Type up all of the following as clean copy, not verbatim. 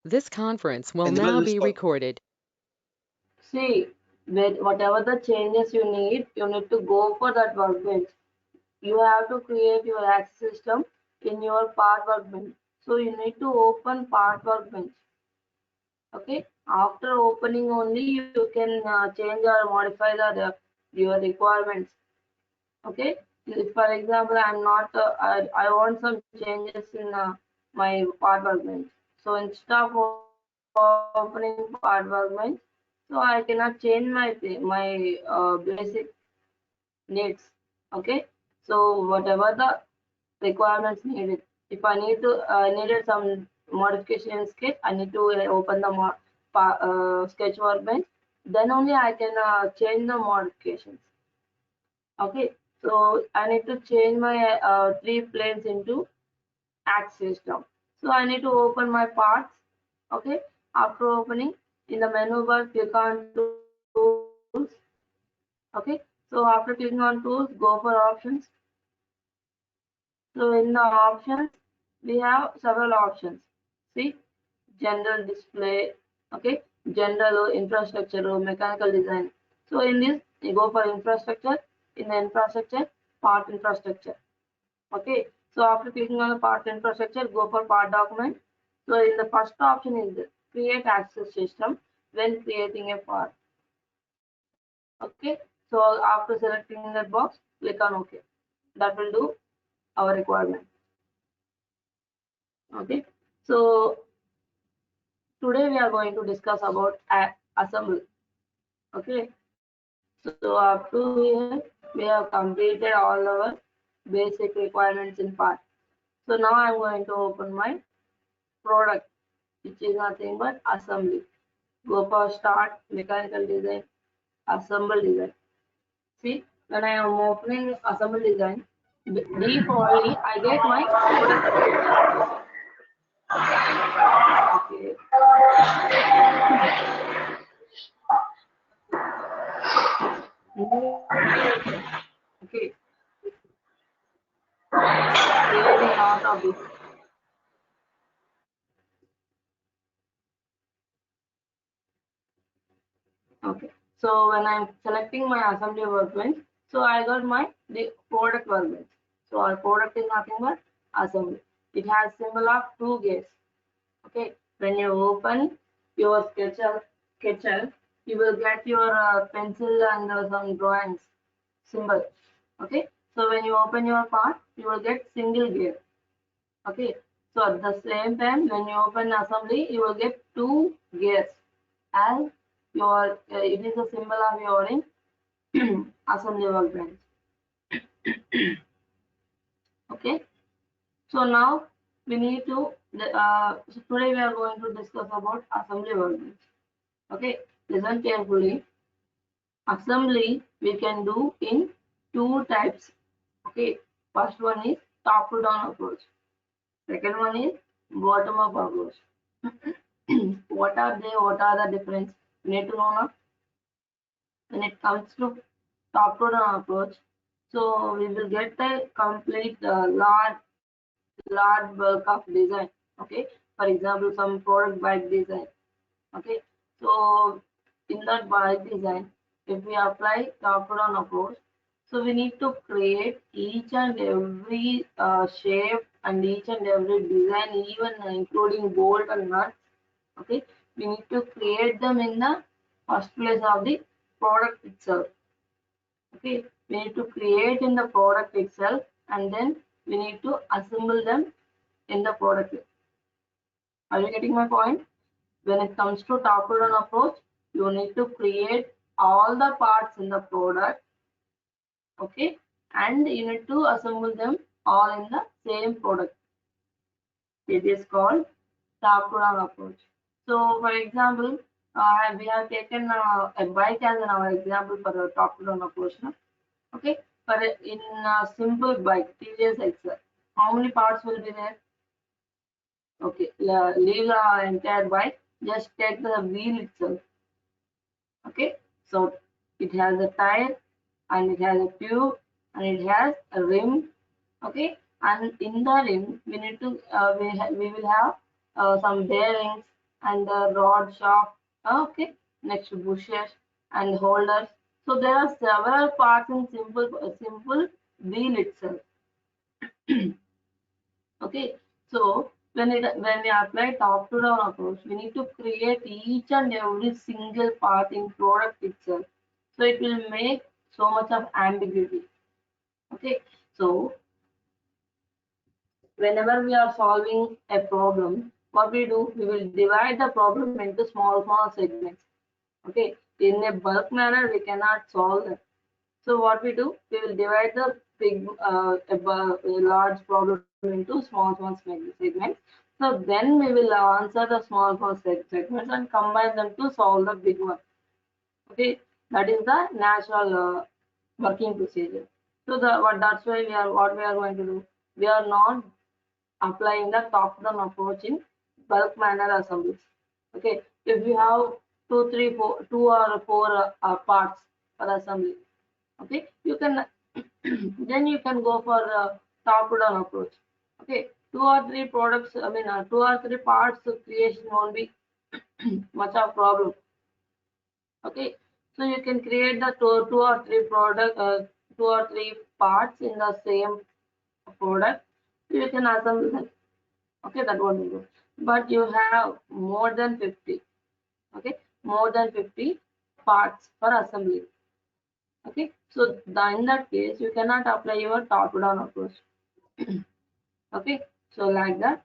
This conference will ఎందులో now be చూసుకోవాలి. recorded. See, whatever the changes you need to go for that workbench. You have to create your access system in your part workbench. So you need to open part workbench. Okay. After opening only you can change or modify your requirements. Okay. If, for example, I'm not, I want some changes in my part workbench. So instead of opening part workbench, so I cannot change my basic needs. Okay. So whatever the requirements needed. If I needed some modification in Sketch, I need to open the Sketch workbench. Then only I can change the modifications. Okay, so I need to change my three planes into axis system. So I need to open my parts. Okay, after opening in the menu bar, click on tools. Okay, so after clicking on tools, go for options. So in the options, we have several options. See, general display, okay, general or infrastructure or mechanical design. So in this, you go for infrastructure. In the infrastructure, part infrastructure. Okay, so after clicking on the part infrastructure, go for part document. So in the first option is create access system when creating a part. Okay, so after selecting that box, click on OK. That will do our requirement. Okay, so today we are going to discuss about assembly. Okay, so up to here we have completed all our basic requirements in part. So now I'm going to open my product, which is nothing but assembly. Go for start, mechanical design, assemble design. See, when I am opening assemble design, defaultly I get my product. Okay. Okay. Creating lot of this. Okay. So when I'm selecting my assembly workbench, so I got the product workbench. So our product is nothing but assembly. It has symbol of two gates. Okay. When you open your sketcher, you will get your pencil and some drawings symbol. Okay. So when you open your part, you will get single gear. Okay. So at the same time, when you open assembly, you will get two gears as your it is a symbol of your in assembly workbench. Okay. So now we need to so today we are going to discuss about assembly workbench. Okay. Listen carefully. Assembly we can do in two types. Okay. First one is top to down approach. Second one is bottom up approach. What are they? What are the difference? You need to know now. When it comes to top to down approach, so we will get a complete large bulk of design. Okay, for example, some product bike design. Okay, so in that bike design, if we apply top to down approach, so we need to create each and every shape and each and every design, even including bolt and nuts. Okay, we need to create them in the first place of the product itself. Okay, we need to create in the product itself, and then we need to assemble them in the product. Are you getting my point? When it comes to top down approach, you need to create all the parts in the product. Okay, and you need to assemble them all in the same product. It is called top down approach. So for example, we have taken a bike as our example for the top down approach. No? Okay, but in a simple bike, TVS XL, how many parts will be there? Okay, leave the entire bike, just take the wheel itself. Okay, so it has a tire and it has a tube and it has a rim. Okay, and in the rim we need to we will have some bearings and the rod shaft. Okay, next bushes and holders. So there are several parts in simple wheel itself. Okay, so when we apply top to down approach, we need to create each and every single part in product itself. So it will make so much of ambiguity. Okay, so whenever we are solving a problem, what we do, we will divide the problem into small segments. Okay, in a bulk manner, we cannot solve it. So what we do, we will divide the a large problem into small segments. So then we will answer the small segments and combine them to solve the big one. Okay, that is the natural working procedure. So that's why what we are going to do. We are not applying the top-down approach in bulk manner assemblies. Okay, if you have two or four parts for assembly, okay, you can then you can go for top-down approach. Okay, two or three products, I mean, two or three parts of creation won't be much of problem. Okay, so you can create the two or three parts in the same product. You can assemble them. Okay, that won't be good. But you have more than 50. Okay, more than 50 parts for assembly. Okay, so in that case, you cannot apply your top-down approach. Okay, so like that,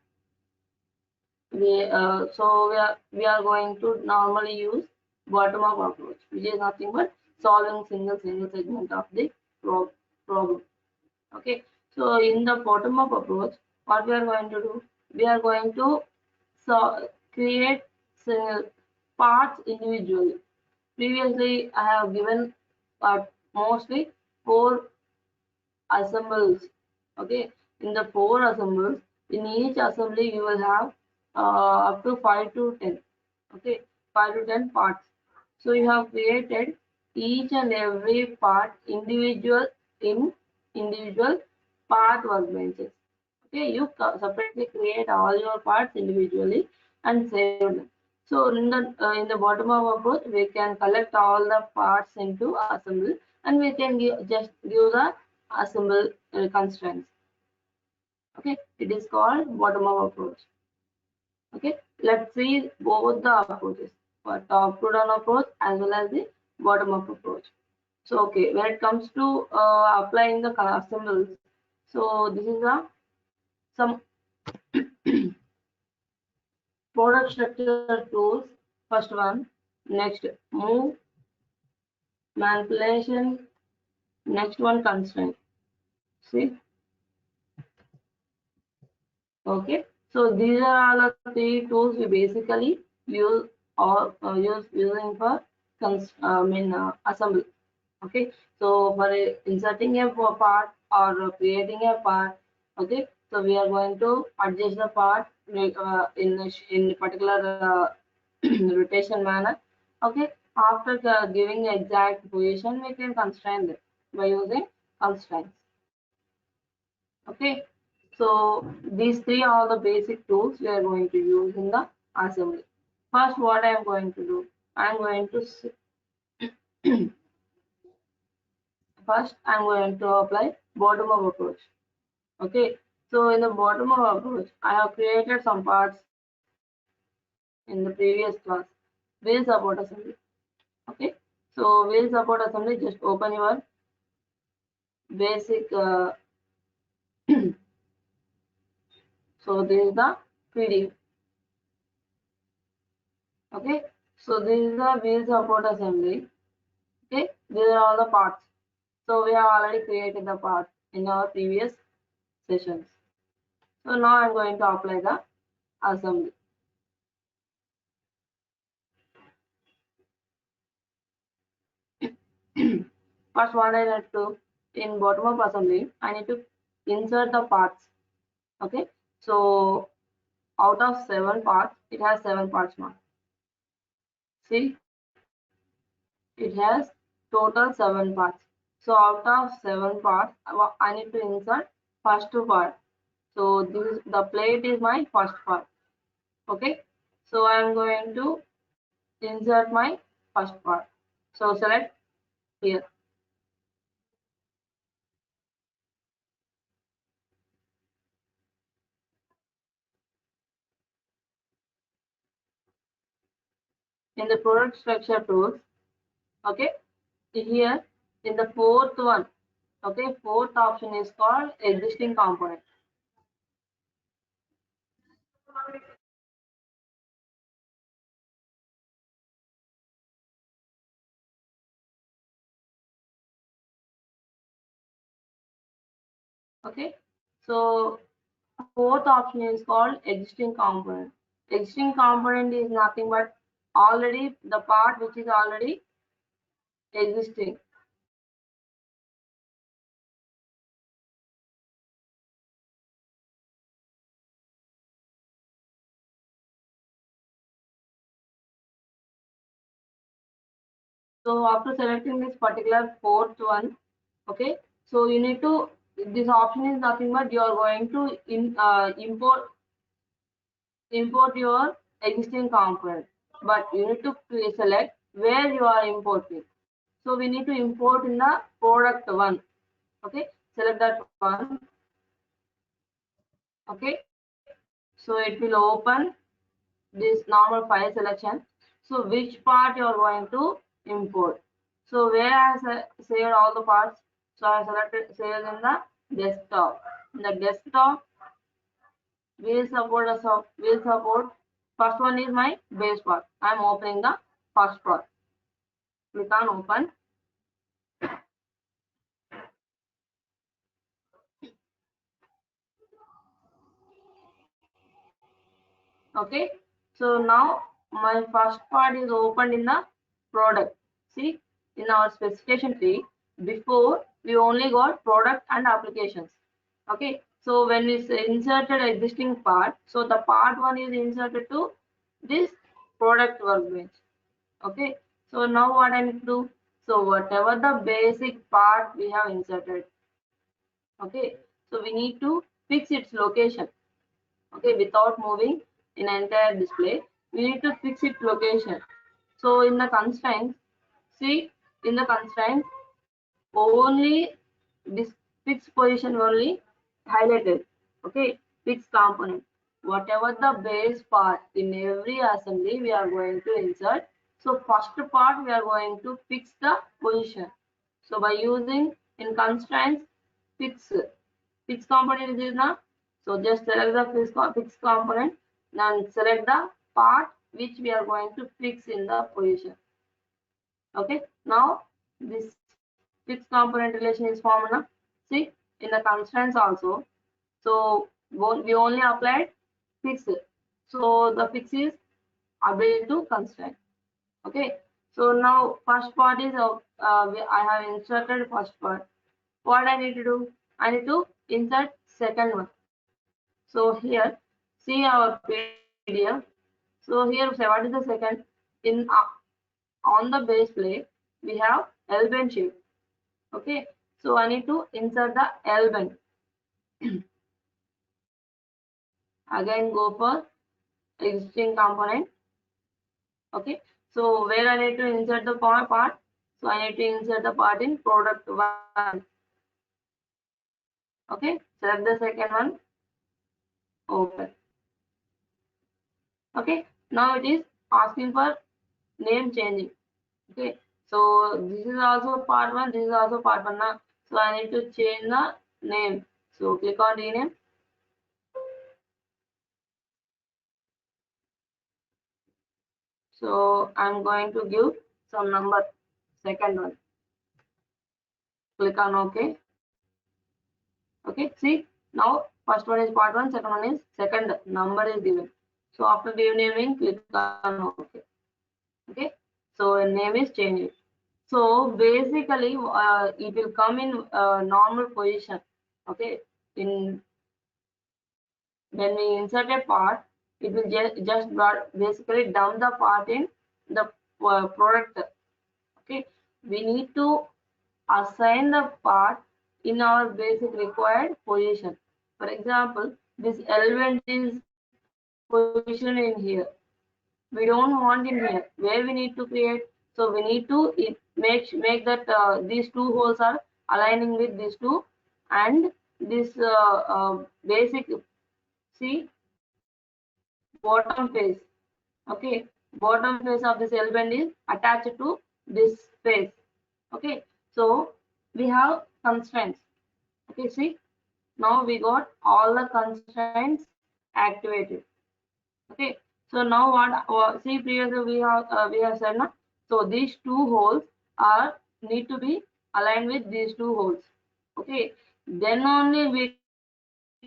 we are going to normally use bottom-up approach, which is nothing but solving single segment of the problem. Okay, so in the bottom-up approach, what we are going to do, we are going to create parts individually. Previously, I have given mostly four assembles. Okay, in the four assembles, in each assembly you will have up to 5 to 10. Okay, 5 to 10 parts. So you have created each and every part in individual part workbenches. Okay, you separately create all your parts individually and save them. So in the bottom of approach, we can collect all the parts into assemble, and we can just give the assemble constraints. Okay, it is called bottom up approach. Okay, let's see both the approaches, for top to down approach as well as the bottom up approach. So okay, when it comes to applying the assembles, so this is a some product structure tools. First one, next move, manipulation, next one constraint. See, okay. So these are all the three tools we basically use or using for assembly. Okay. So for inserting a part or creating a part, okay. So we are going to adjust the part in particular rotation manner. Okay. After giving exact position, we can constrain it by using constraints. Okay, so these three are the basic tools we are going to use in the assembly. First, what I am going to do, I am going to first I am going to apply bottom up approach. Okay, so in the bottom up approach, I have created some parts in the previous class. Wheel support assembly. Okay, so wheel support assembly, just open your basic. So this is the PDF. Okay, so this is the wheel support assembly. Okay, these are all the parts. So we have already created the part in our previous sessions. So now I'm going to apply the assembly. First, what I need to, in bottom of assembly, I need to insert the parts. Okay, so out of 7 parts, it has 7 parts now. See, it has total 7 parts. So out of 7 parts, I need to insert first 2 parts. So this the plate is my first part. Okay, So I am going to insert my first part. So select here. In the product structure tools, okay, here in the fourth one, okay, fourth option is called existing component. Okay, so fourth option is called existing component. Existing component is nothing but already the part which is already existing. So after selecting this particular fourth one, okay, so you need to, this option is nothing but you are going to import your existing component, but you need to select where you are importing. So we need to import in the product one. Okay, select that one. Okay, so it will open this normal file selection. So which part you are going to import. So where I saved all the parts. So I selected save in the desktop. In the desktop, will support. First one is my base part. I am opening the first part. Click on open. Okay, so now my first part is opened in the product. See, in our specification tree, before we only got product and applications. Okay, so when we inserted existing part, so the part one is inserted to this product workbench. Okay, so now what I need to do? So whatever the basic part we have inserted, okay, so we need to fix its location. Okay, without moving in entire display, we need to fix its location. So in the constraints, see, in the constraints only this fixed position only highlighted. Okay, fixed component, whatever the base part in every assembly we are going to insert. So first part we are going to fix the position. So by using in constraints fixed component is now, so just select the fixed component and select the part which we are going to fix in the position. Okay, now this fixed component relation is formed now. See, in the constraints also, so we only applied fix, so the fix is available to constraint. Okay, so now first part is I have inserted first part. What I need to do? I need to insert second one. So here, see our PDF. So here, say what is the second? In on the base plate, we have L-bend shape. Okay, so I need to insert the L-bend. Again, go for existing component. Okay, so where I need to insert the part? So I need to insert the part in product one. Okay, select the second one. Open. Okay, now it is asking for name changing. Okay, so this is also part one, this is also part one now. So I need to change the name. So click on rename. So I'm going to give some number, second one. Click on OK. Okay, see, now first one is part one, second one is second number is given. So after renaming, click on OK. Okay, so name is changed. So basically, it will come in normal position. Okay, in when we insert a part, it will just basically dump the part in the product. Okay, we need to assign the part in our basic required position. For example, this element is positioned in here. We don't want in here. Where we need to create? So we need to make that these two holes are aligning with these two, and this basic, see, bottom face. Okay, bottom face of this element is attached to this face. Okay, so we have constraints. Okay, see, now we got all the constraints activated. Okay, so now what, see, previously we have said now, so these two holes are need to be aligned with these two holes. Okay, then only we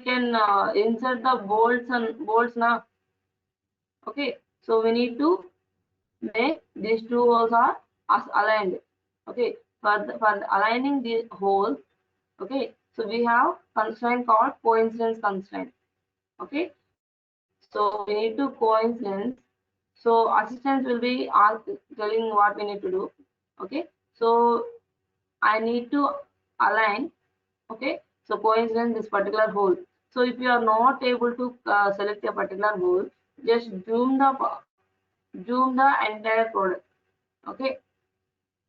can insert the bolts and bolts now. Okay, so we need to make these two holes are as aligned. Okay, for aligning the holes. Okay, so we have constraint called coincidence constraint. Okay, so we need to coincidence. So assistants will be telling what we need to do. Okay, so I need to align. Okay, so coincidence this particular hole. So if you are not able to select a particular hole, just zoom the entire product. Okay,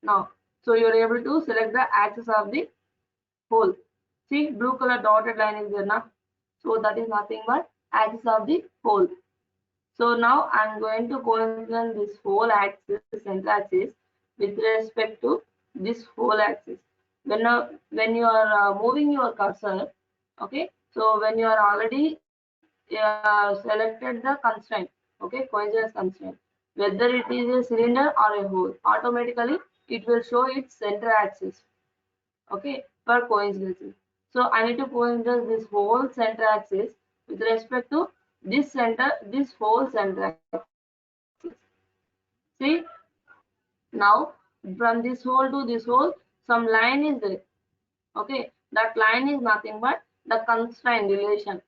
now so you are able to select the axis of the hole. See, blue color dotted line is there now. So that is nothing but axis of the hole. So now I'm going to coincidence this whole axis, center axis, with respect to this whole axis. When you are moving your cursor, okay, so when you are already selected the constraint, okay, coincidence constraint, whether it is a cylinder or a hole, automatically it will show its center axis. Okay, for coincidences. So I need to coincidence this whole center axis with respect to this whole center axis. See, now from this hole to this hole, some line is there. Okay, that line is nothing but the constraint relation.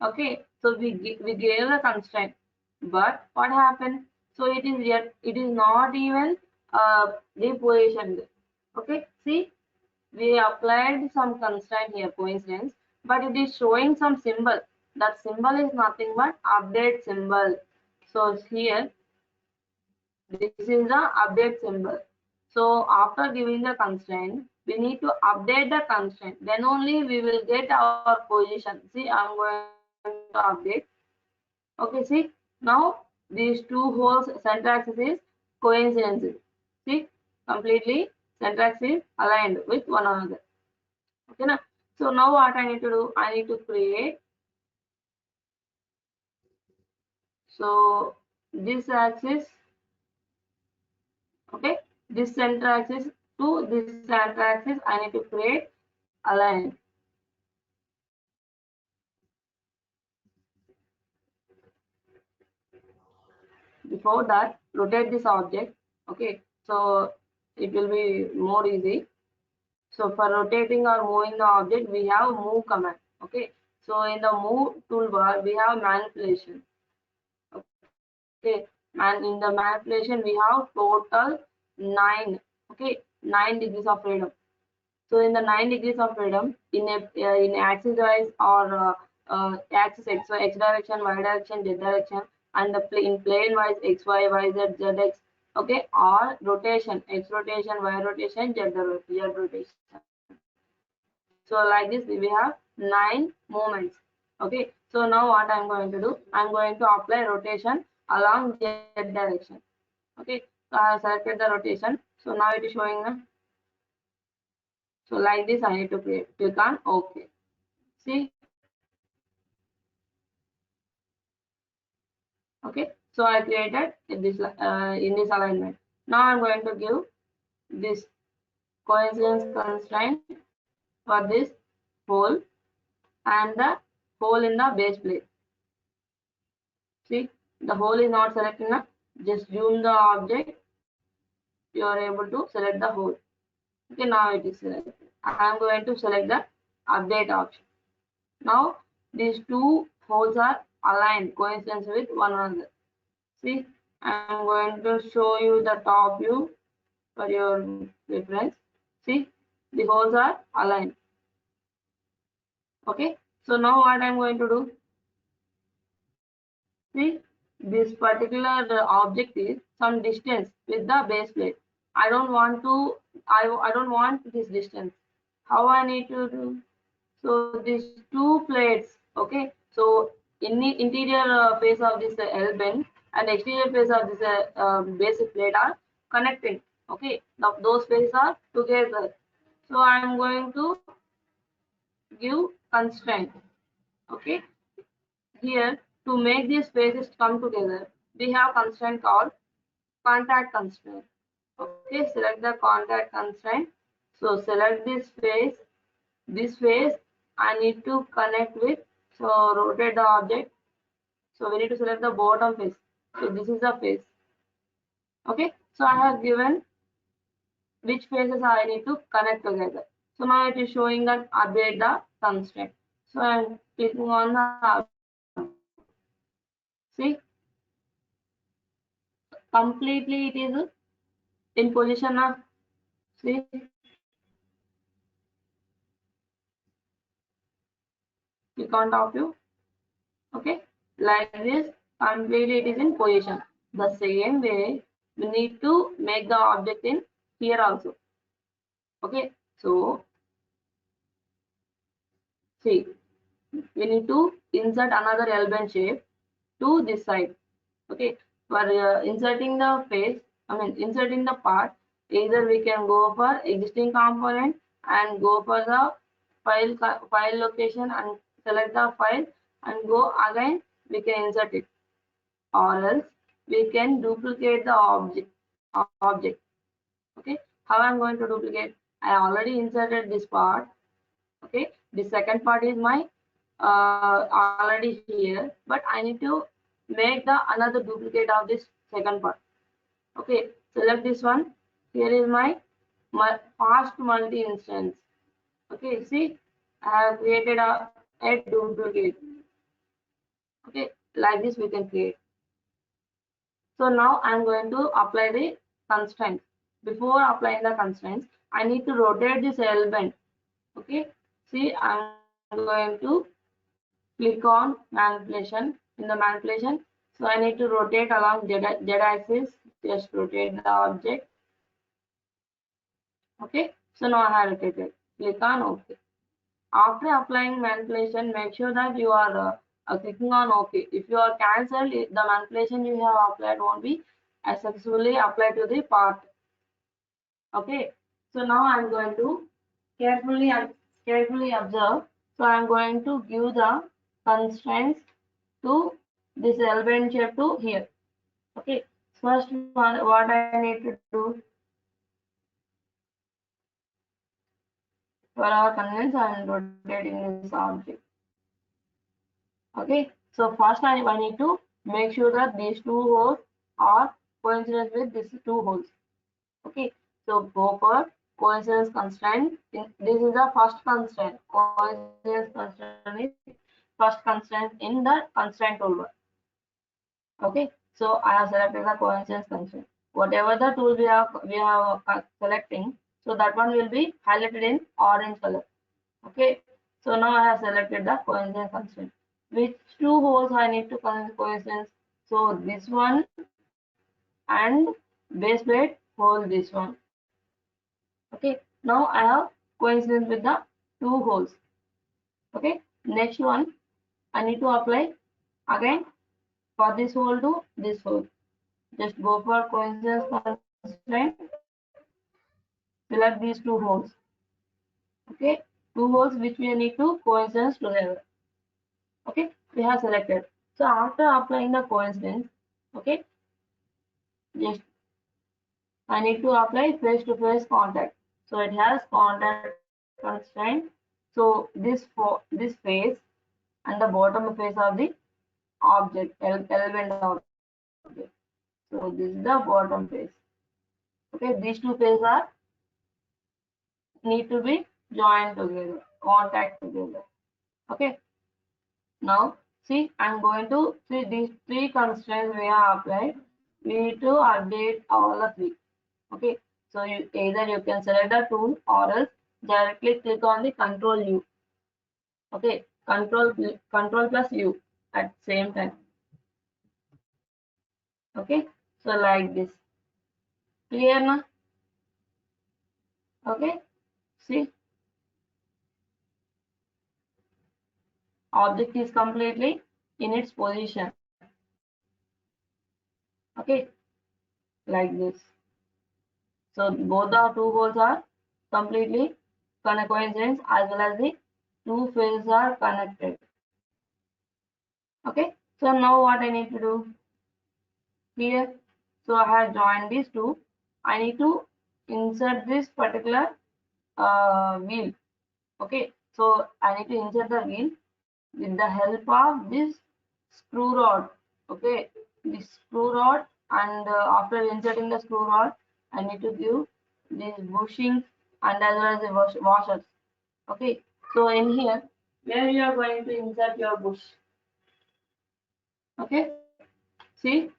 Okay, so we gave the constraint, but what happened? So it is not even repositioned. Okay, see, we applied some constraint here, coincidence, but it is showing some symbol. That symbol is nothing but update symbol. So here, this is the update symbol. So after giving the constraint, we need to update the constraint. Then only we will get our position. See, I'm going to update. Okay, see, now these two holes center axis is coincidences. See, completely center axis aligned with one another. Okay, now, so now what I need to do? I need to create. So this axis, okay, this center axis to this center axis, I need to create align. Before that, rotate this object. Okay, so it will be more easy. So for rotating or moving the object, we have move command. Okay, so in the move toolbar, we have manipulation. Okay, and in the manipulation, we have total 9. Okay, 9 degrees of freedom. So in the 9 degrees of freedom, in axis wise or axis x direction, y direction, z direction, and the in plane wise x, y, y, z, z, x. Okay, or rotation, x rotation, y rotation, z rotation. So like this, we have 9 movements. Okay, so now what I'm going to do? I'm going to apply rotation along z direction. Okay, so I have selected the rotation. So now it is showing the. So like this, I need to click on OK. See, okay. So I created in this alignment. Now I'm going to give this coincidence constraint for this hole and the hole in the base plate. See, the hole is not selected now. Just zoom the object. You are able to select the hole. Okay, now it is selected. I am going to select the update option. Now these two holes are aligned coincidence with one another. See, I'm going to show you the top view for your reference. See, the holes are aligned. Okay, so now what I'm going to do? See, this particular object is some distance with the base plate. I don't want to, I don't want this distance. How I need to do? So these two plates, okay. So in the interior face of this L bend and exterior face of this basic plate are connecting. Okay, now those faces are together. So I am going to give constraint. Okay, here to make these faces come together, we have constraint called contact constraint. Okay, select the contact constraint. So select this face I need to connect with. So rotate the object. So we need to select the bottom face. So this is the face. Okay, so I have given which faces I need to connect together. So now it is showing that update the constraint. So I'm clicking on the see completely it is in position of see click on top view. Okay, like this completely it is in position. The same way we need to make the object in here also. Okay, so see we need to insert another L-bend shape to this side. Okay, for inserting the face, I mean inserting the part, either we can go for existing component and go for the file location and select the file and go again we can insert it, or else we can duplicate the object. Okay, how I'm going to duplicate? I already inserted this part. Okay, the second part is my already here, but I need to make the another duplicate of this second part. Okay, select this one. Here is my fast multi instance. Okay, see I have created a duplicate. Okay, like this we can create. So now I'm going to apply the constraints. Before applying the constraints, I need to rotate this element. Okay, see I'm going to click on manipulation. In the manipulation, so I need to rotate along z axis. Just rotate the object. Okay, so now I have rotated. Click on OK. After applying manipulation, make sure that you are clicking on OK. If you are cancelled, the manipulation you have applied won't be successfully applied to the part. Okay, so now I'm going to carefully observe. So I'm going to give the constraints to this L-bend shape to here. Okay, first one, what I need to do for our convenience, I'm rotating this object. Okay, so first I need to make sure that these two holes are coincident with these two holes. Okay, so go for coincidence constraint. This is the first constraint. Coincidence constraint is first constraint in the constraint toolbar. Okay, so I have selected the coincidence constraint. Whatever the tool we are selecting, so that one will be highlighted in orange color. Okay, so now I have selected the coincidence constraint. Which two holes I need to coincidence? So this one and base plate hole this one. Okay, now I have coincidence with the two holes. Okay, next one I need to apply again for this hole to this hole. Just go for coincidence constraint, select these two holes. Okay, two holes which we need to coincidence together. Okay, we have selected. So after applying the coincidence, okay, just I need to apply face-to-face contact. So it has contact constraint. So this face and the bottom face of the object, element object. So this is the bottom face. Okay, these two faces are need to be joined together, contact together. Okay, now see I'm going to see these three constraints we have applied. We need to update all the three. Okay, so either you can select the tool or else directly click on the control U. Okay, control plus U at same time. Okay, so like this. Clear now? Okay, see, object is completely in its position. Okay, like this. So both the two holes are completely coincident as well as the two faces are connected. Okay, so now what I need to do here? So I have joined these two. I need to insert this particular wheel. Okay, so I need to insert the wheel with the help of this screw rod. Okay, this screw rod, and after inserting the screw rod, I need to give these bushings and as well as the washers. Okay, so in here, where you are going to insert your bush. Okay, see,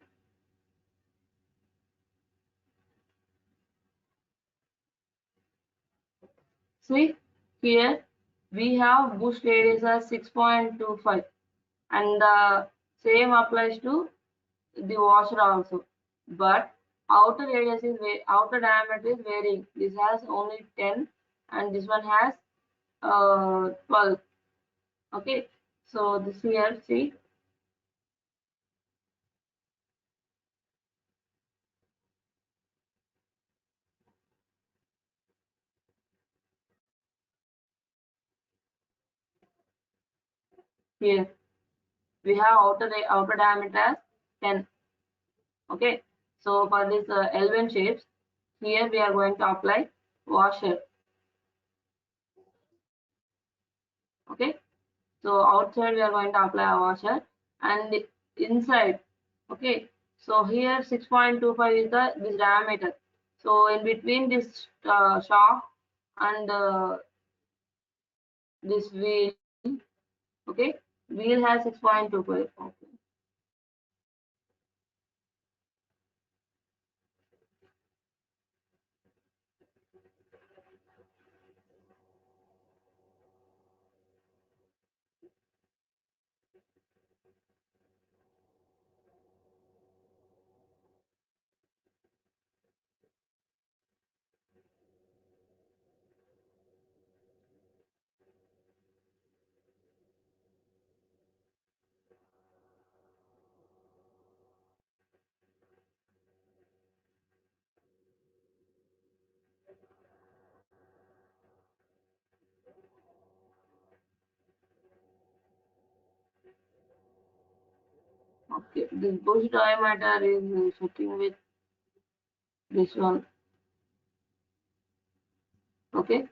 see here we have bush radius as 6.25, and the same applies to the washer also, but outer radius is outer diameter is varying. This has only 10 and this one has 12. Okay, so this here, see, here we have outer diameter as 10. Okay, so for this L1 shapes, here we are going to apply washer. Okay, so outside we are going to apply a washer, and inside, okay, so here 6.25 is the this diameter. So in between this shaft and this wheel, okay, wheel has 6.25. Okay. Okay, this bush diameter is fitting with this one. Okay,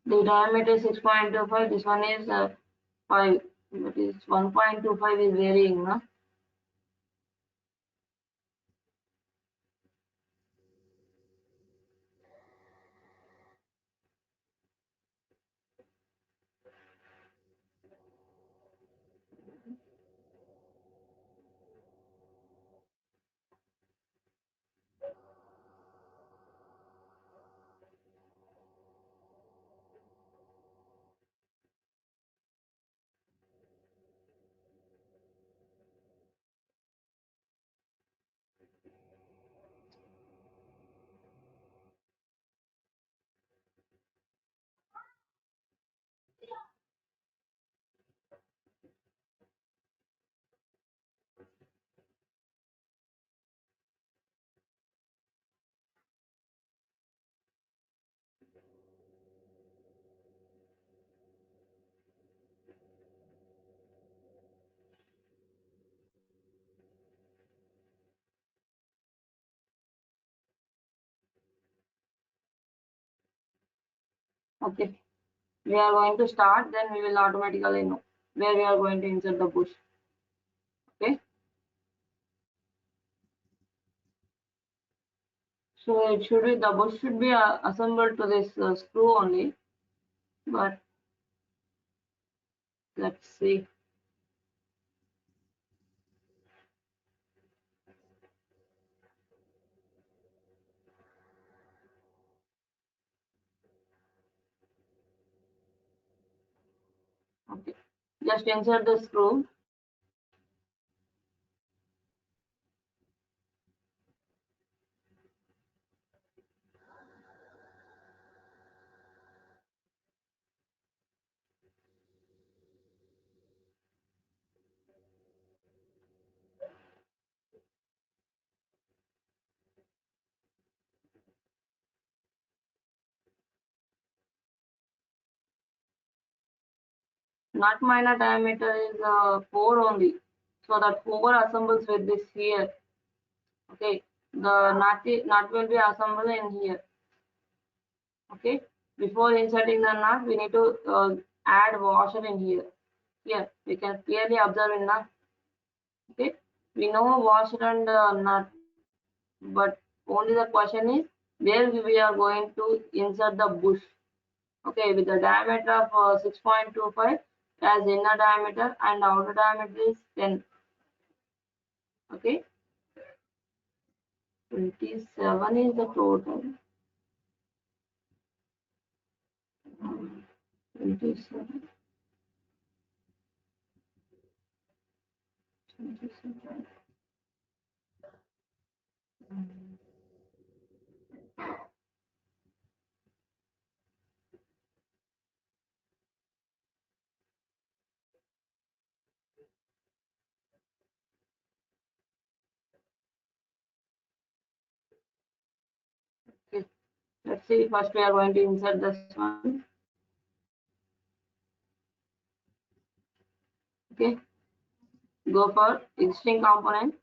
the diameter is 6.25. This one is 5. That is 1.25 is varying, no? Okay, we are going to start, then we will automatically know where we are going to insert the bush. Okay, so it should be the bush should be assembled to this screw only, but let's see. Okay, just insert the screw. nut minor diameter is 4 only. So that 4 assembles with this here. Okay, the nut will be assembled in here. Okay, before inserting the nut, we need to add washer in here. Here, we can clearly observe in the, okay, we know washer and nut, but only the question is where we are going to insert the bush. Okay, with the diameter of 6.25 as inner diameter and outer diameter is 10. Okay, 27 is the total. 27. 27. Okay, let's see. First, we are going to insert this one. Okay, go for existing component.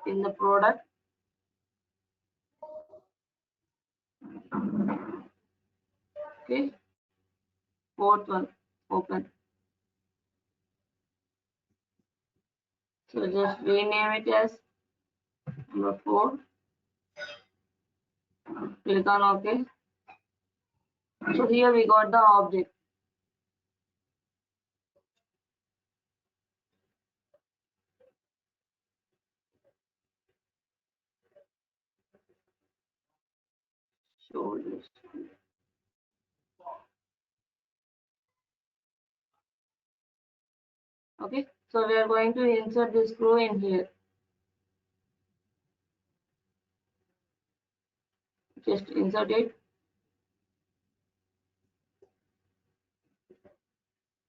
In the product. Okay, fourth one, open. So just rename it as number 4. Click on OK. So here we got the object. Show this. Okay, so we are going to insert this screw in here. Just insert it.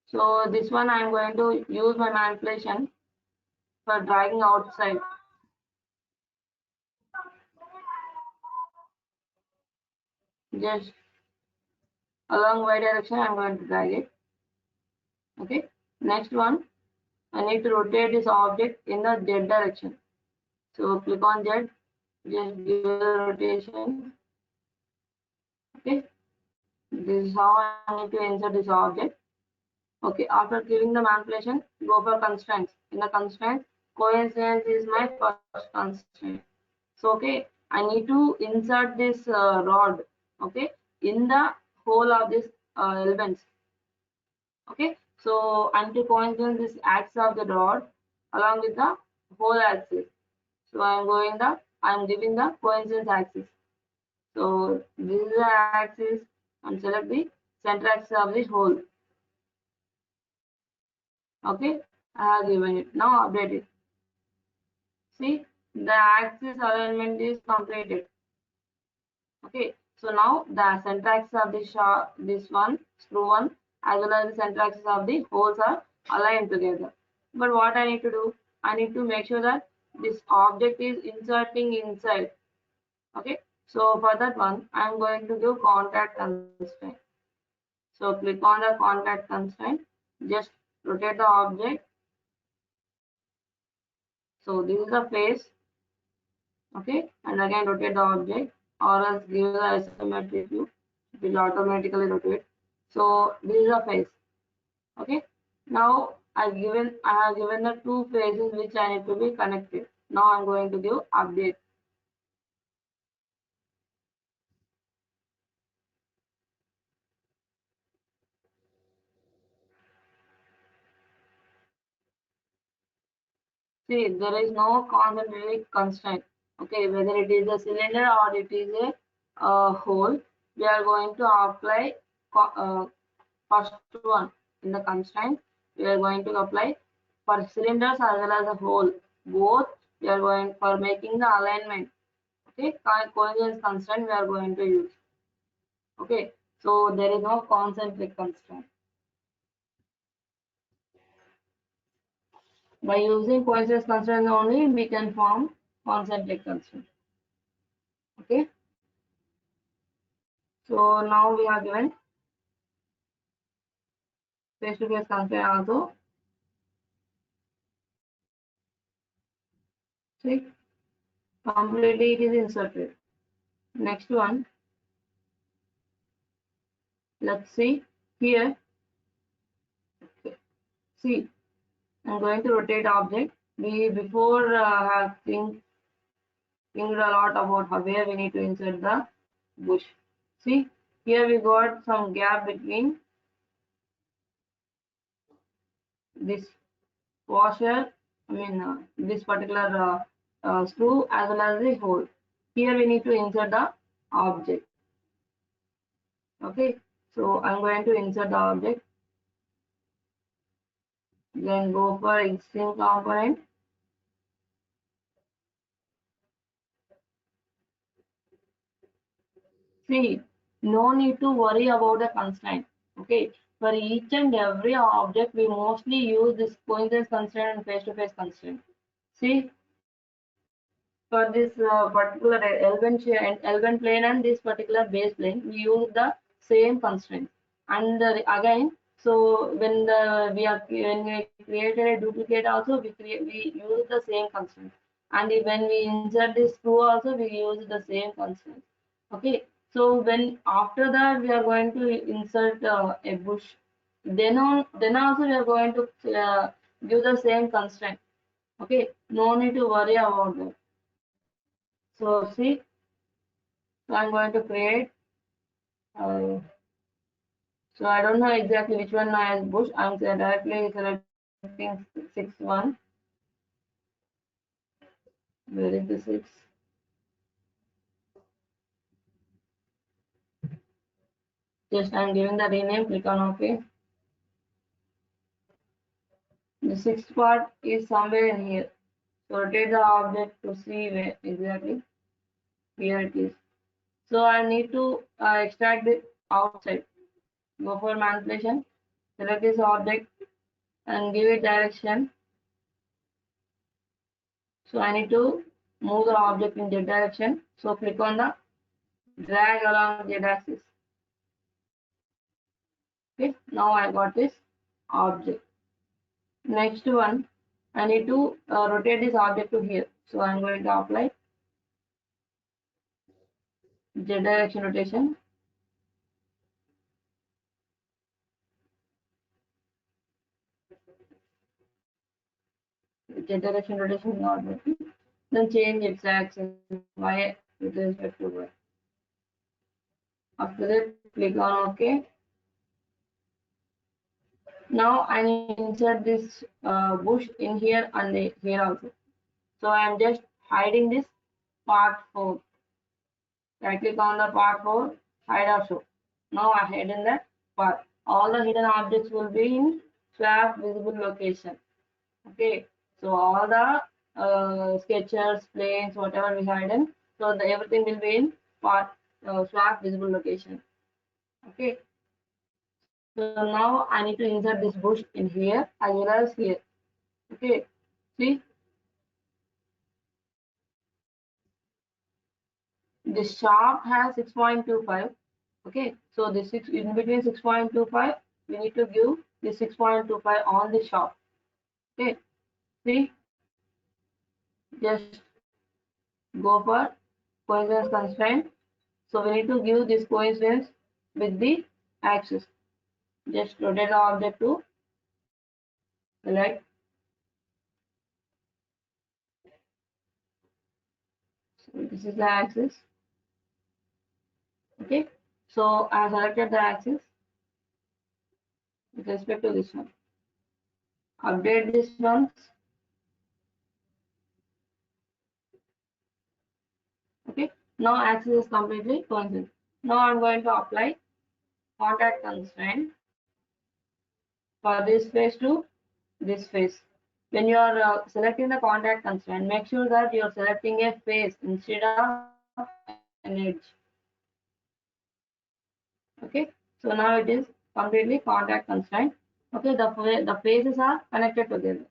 So this one I am going to use my manipulation for dragging outside. Just along y direction I am going to drag it. Okay, next one, I need to rotate this object in the Z direction. So click on Z, just give the rotation. Okay, this is how I need to insert this object. Okay, after giving the manipulation, go for constraints. In the constraints, coincidence is my first constraint. So okay, I need to insert this rod, okay, in the hole of this elements. Okay, so until coincidence this axis of the rod along with the whole axis. So I'm giving the coincidence axis. So this is the axis and select the center axis of this hole. Okay, I have given it. Now update it. See, the axis alignment is completed. Okay, so now the center axis of this one, screw one, as well as the center axis of the holes are aligned together. But what I need to do, I need to make sure that this object is inserting inside. Okay, so for that one, I'm going to do contact constraint. So click on the contact constraint, just rotate the object. So this is the face. Okay, and again rotate the object, or else give the isometric view. It will automatically rotate. So this is the face. Okay, now I have given the two faces which I need to be connected. Now I'm going to give update. See, there is no concentric constraint. Okay, whether it is a cylinder or it is a hole, we are going to apply first one in the constraint. We are going to apply for cylinders as well as a hole. Both we are going for making the alignment. Okay, coincidence constraint we are going to use. Okay, so there is no concentric constraint. By using coincidence constraint only, we can form concentric constraint. Okay, so now we are given face-to-face constraint also. See, completely it is inserted. Next one, let's see here. See, I'm going to rotate object. We before have think a lot about how where we need to insert the bush. See, here we got some gap between this washer, this particular screw as well as the hole. Here we need to insert the object. Okay, so I'm going to insert the object. Then go for existing component. See, no need to worry about the constraint. Okay, for each and every object, we mostly use this coincidence constraint and face-to-face constraint. See, for this particular L1 plane and this particular base plane, we use the same constraint. And again, so when we created a duplicate also, we use the same constraint. And when we insert this screw also, we use the same constraint. Okay, so when after that we are going to insert a bush, then also we are going to give the same constraint. Okay, no need to worry about that. So see, so I'm going to create. Uh, so I don't know exactly which one I has bush. I'm directly selecting 6 1. Where is the 6? Just I'm giving the rename. Click on OK. The sixth part is somewhere in here. So rotate the object to see where exactly. Here it is. So I need to extract it outside. Go for manipulation. Select this object and give it direction. So I need to move the object in Z direction. So click on the drag along Z axis. Okay, now I got this object. Next one, I need to rotate this object to here. So I'm going to apply Z direction rotation. Z direction rotation is not working. Then change its axis Y with respect to Y. After that, click on OK. Now I need to insert this bush in here and here also. So I'm just hiding this part 4. Right click on the part 4, hide or show. Now I hidden that part. All the hidden objects will be in swap visible location. Okay, so all the sketchers, planes, whatever we hidden, so everything will be in part swap visible location. Okay, so now I need to insert this bush in here as well as here. Okay, see, this shaft has 6.25. Okay, so this in between 6.25, we need to give this 6.25 on the shaft. Okay, see, just go for coincidence constraint. So we need to give this coincidence with the axis. Just rotate the object to select. So this is the axis. Okay, so I have selected the axis with respect to this one. Update this one. Okay, now axis is completely coincident. Now I'm going to apply contact constraint for this face to this face. When you are selecting the contact constraint, make sure that you are selecting a face instead of an edge. Okay, so now it is completely contact constraint. Okay, the faces are connected together.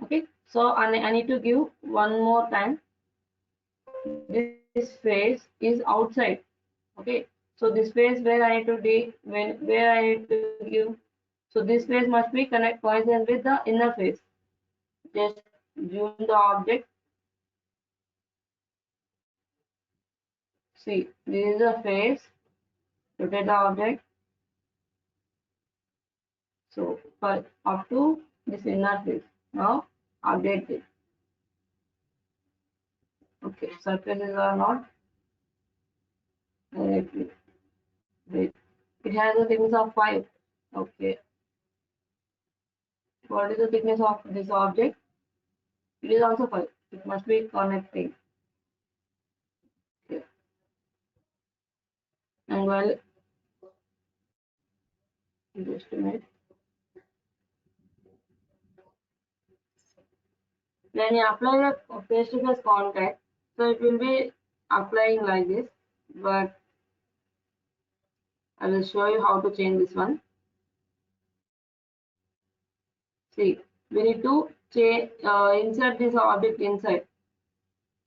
Okay, so I need to give one more time this this face is outside. Okay, so this face where I need to where I need to give. So this face must be coincident with the inner face. Just zoom the object. See, this is a face. Rotate the object. So for up to this inner face. Now update it. Okay, surfaces are not directly. Wait. It has a thickness of 5. Okay. What is the thickness of this object? It is also 5. It must be connecting. Okay. And well, just a minute. When you apply a face-to-face contact, so it will be applying like this, but I will show you how to change this one. See, we need to change, insert this object inside.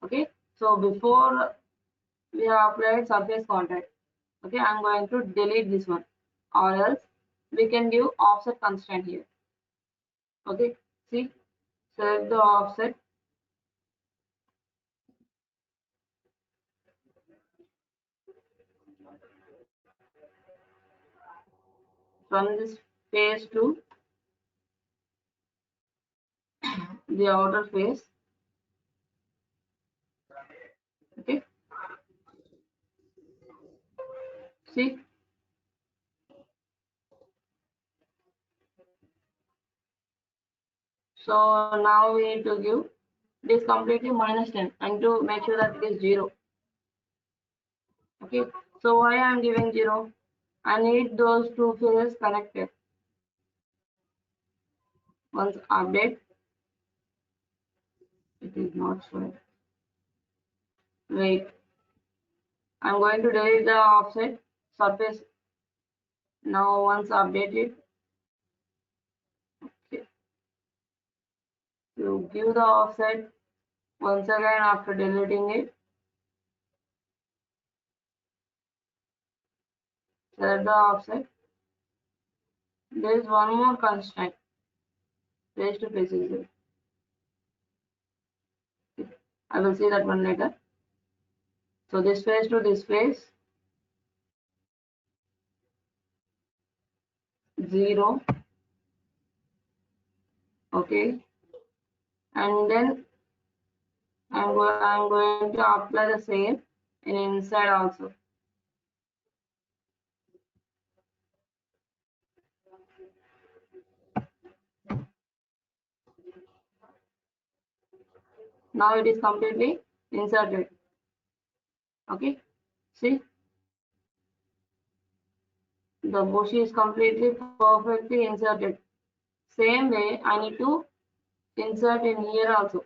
Okay, so before we have applied surface contact. Okay, I'm going to delete this one, or else we can give offset constraint here. Okay, see, select the offset. From this face to the outer face. Okay, see, so now we need to give this completely -10 and to make sure that it is 0. Okay, so why I am giving 0? I need those two faces connected. Once update, it is not showing. Wait, I'm going to delete the offset surface. Now once updated, okay, you give the offset once again after deleting it. Select the offset. There is one more constraint. Face to face is it. I will see that one later. So this face to this face, 0. Okay, and then I'm going to apply the same in inside also. Now it is completely inserted. Okay, see, the bush is completely perfectly inserted. Same way I need to insert in here also.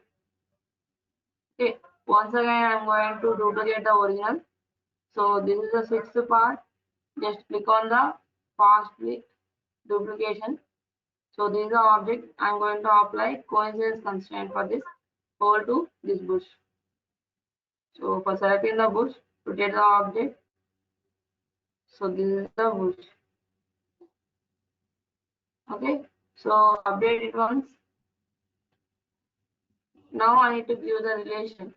Okay, once again I'm going to duplicate the original. So this is the 6th part. Just click on the fast click duplication. So this is the object. I'm going to apply coincidence constraint for this whole to this bush. So for selecting the bush, rotate the object. So this is the bush. Okay. So update it once. Now I need to give the relation.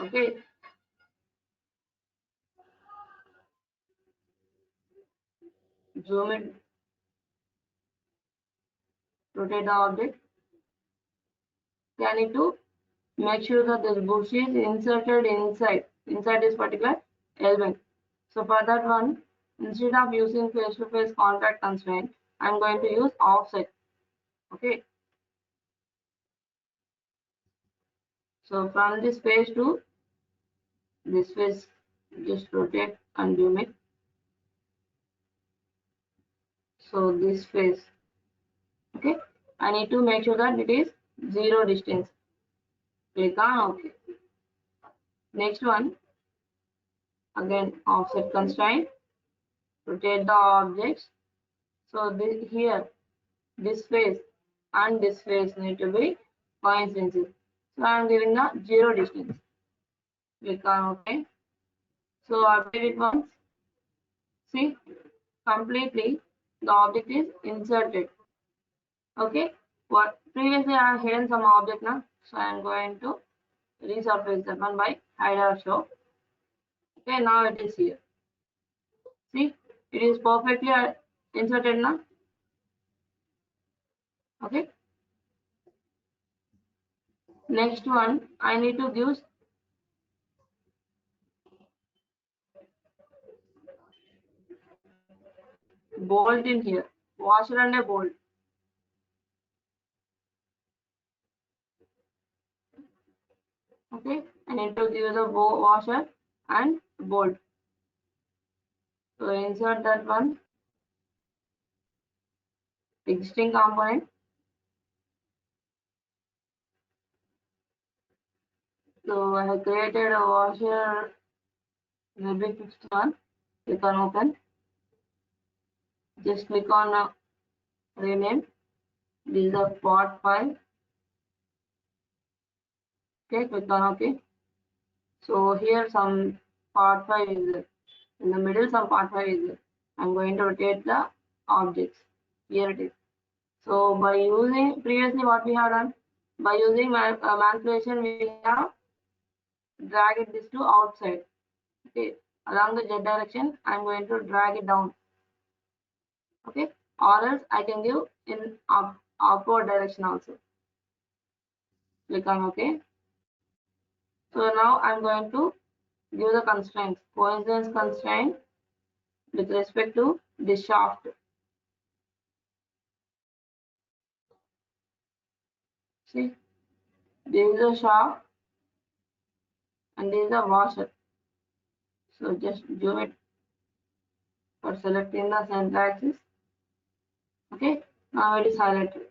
Okay. Zoom it. Rotate the object. I need to make sure that this bush is inserted inside this particular element. So for that one, instead of using face-to-face contact constraint, I'm going to use offset. Okay. So from this face to this face, just rotate and zoom it. So this face. Okay. I need to make sure that it is 0 distance. Click on OK. Next one, again offset constraint. Rotate the objects. So this here, this face and this face need to be coincidences. So I am giving the 0 distance. Click on OK. So update it once. See, completely the object is inserted. Okay. What previously I have hidden some object now, so I am going to resurface that one by hide or show. Okay, now it is here. See, it is perfectly inserted now. Okay. Next one, I need to give bolt in here. Washer and a bolt. Okay, I need to give the washer and bolt. So insert that one existing component. So I have created a washer Rubik fixed one. Click on open. Just click on rename. This is a part file. Okay, click on OK. So here some part 5 is there. In the middle some part 5 is there. I'm going to rotate the objects. Here it is. So by using previously what we have done, by using manipulation we have dragged this to outside. Okay, along the z direction I'm going to drag it down. Okay, or else I can give in upward direction also. Click on OK. So now I'm going to give the constraints. Coincidence constraint with respect to this shaft. See, this is the shaft and this is the washer. So just zoom it for selecting the center axis. Okay, now it is highlighted.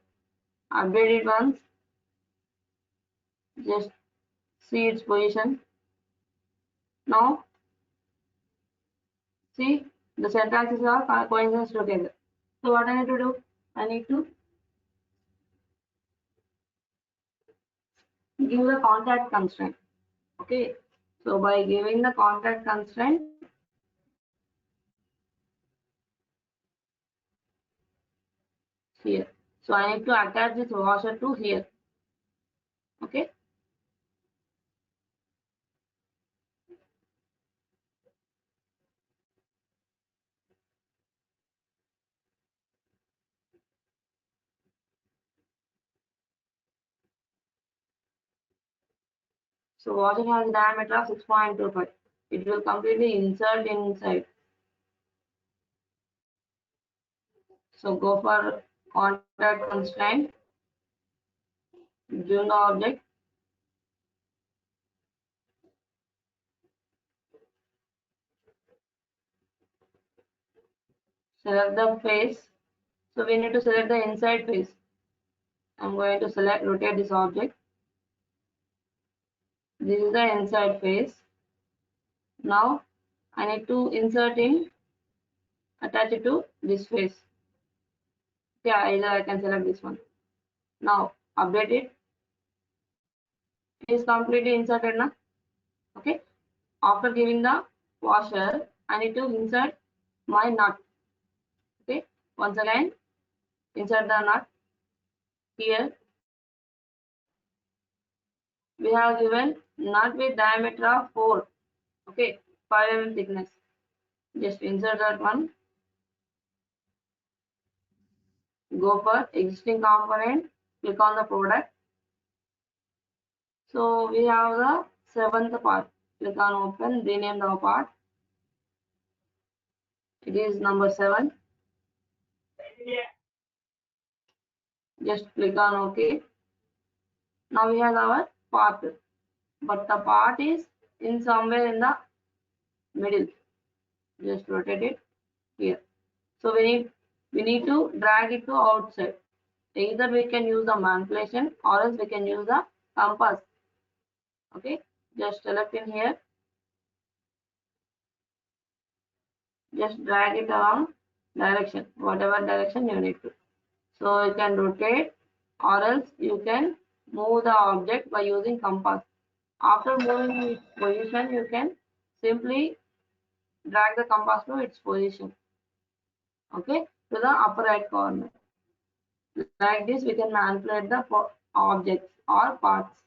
Update it once. Just see its position. Now see the center axis are coincidence together. So what I need to do? I need to give the contact constraint. Okay, so by giving the contact constraint, here. So I need to attach this washer to here. Okay. So washer has a diameter of 6.25. It will completely insert inside. So go for contact constraint. Zoom the object. Select the face. So we need to select the inside face. I'm going to rotate this object. This is the inside face. Now I need to insert in, attach it to this face. Yeah, either I can select this one. Now update it. It is completely inserted now. Okay. After giving the washer, I need to insert my nut. Okay. Once again, insert the nut. Here we have given nut with diameter of 4. Okay. 5 mm thickness. Just insert that one. Go for existing component. Click on the product. So we have the 7th part. Click on open. Rename the part. It is number 7. Just click on OK. Now we have our part, but the part is in somewhere in the middle. Just rotate it here. So we need to drag it to outside. Either we can use the manipulation or else we can use the compass. Okay, just select in here. Just drag it along direction, whatever direction you need to. So you can rotate or else you can move the object by using compass. After moving its position, you can simply drag the compass to its position, okay, to the upper right corner. Like this, we can manipulate the objects or parts,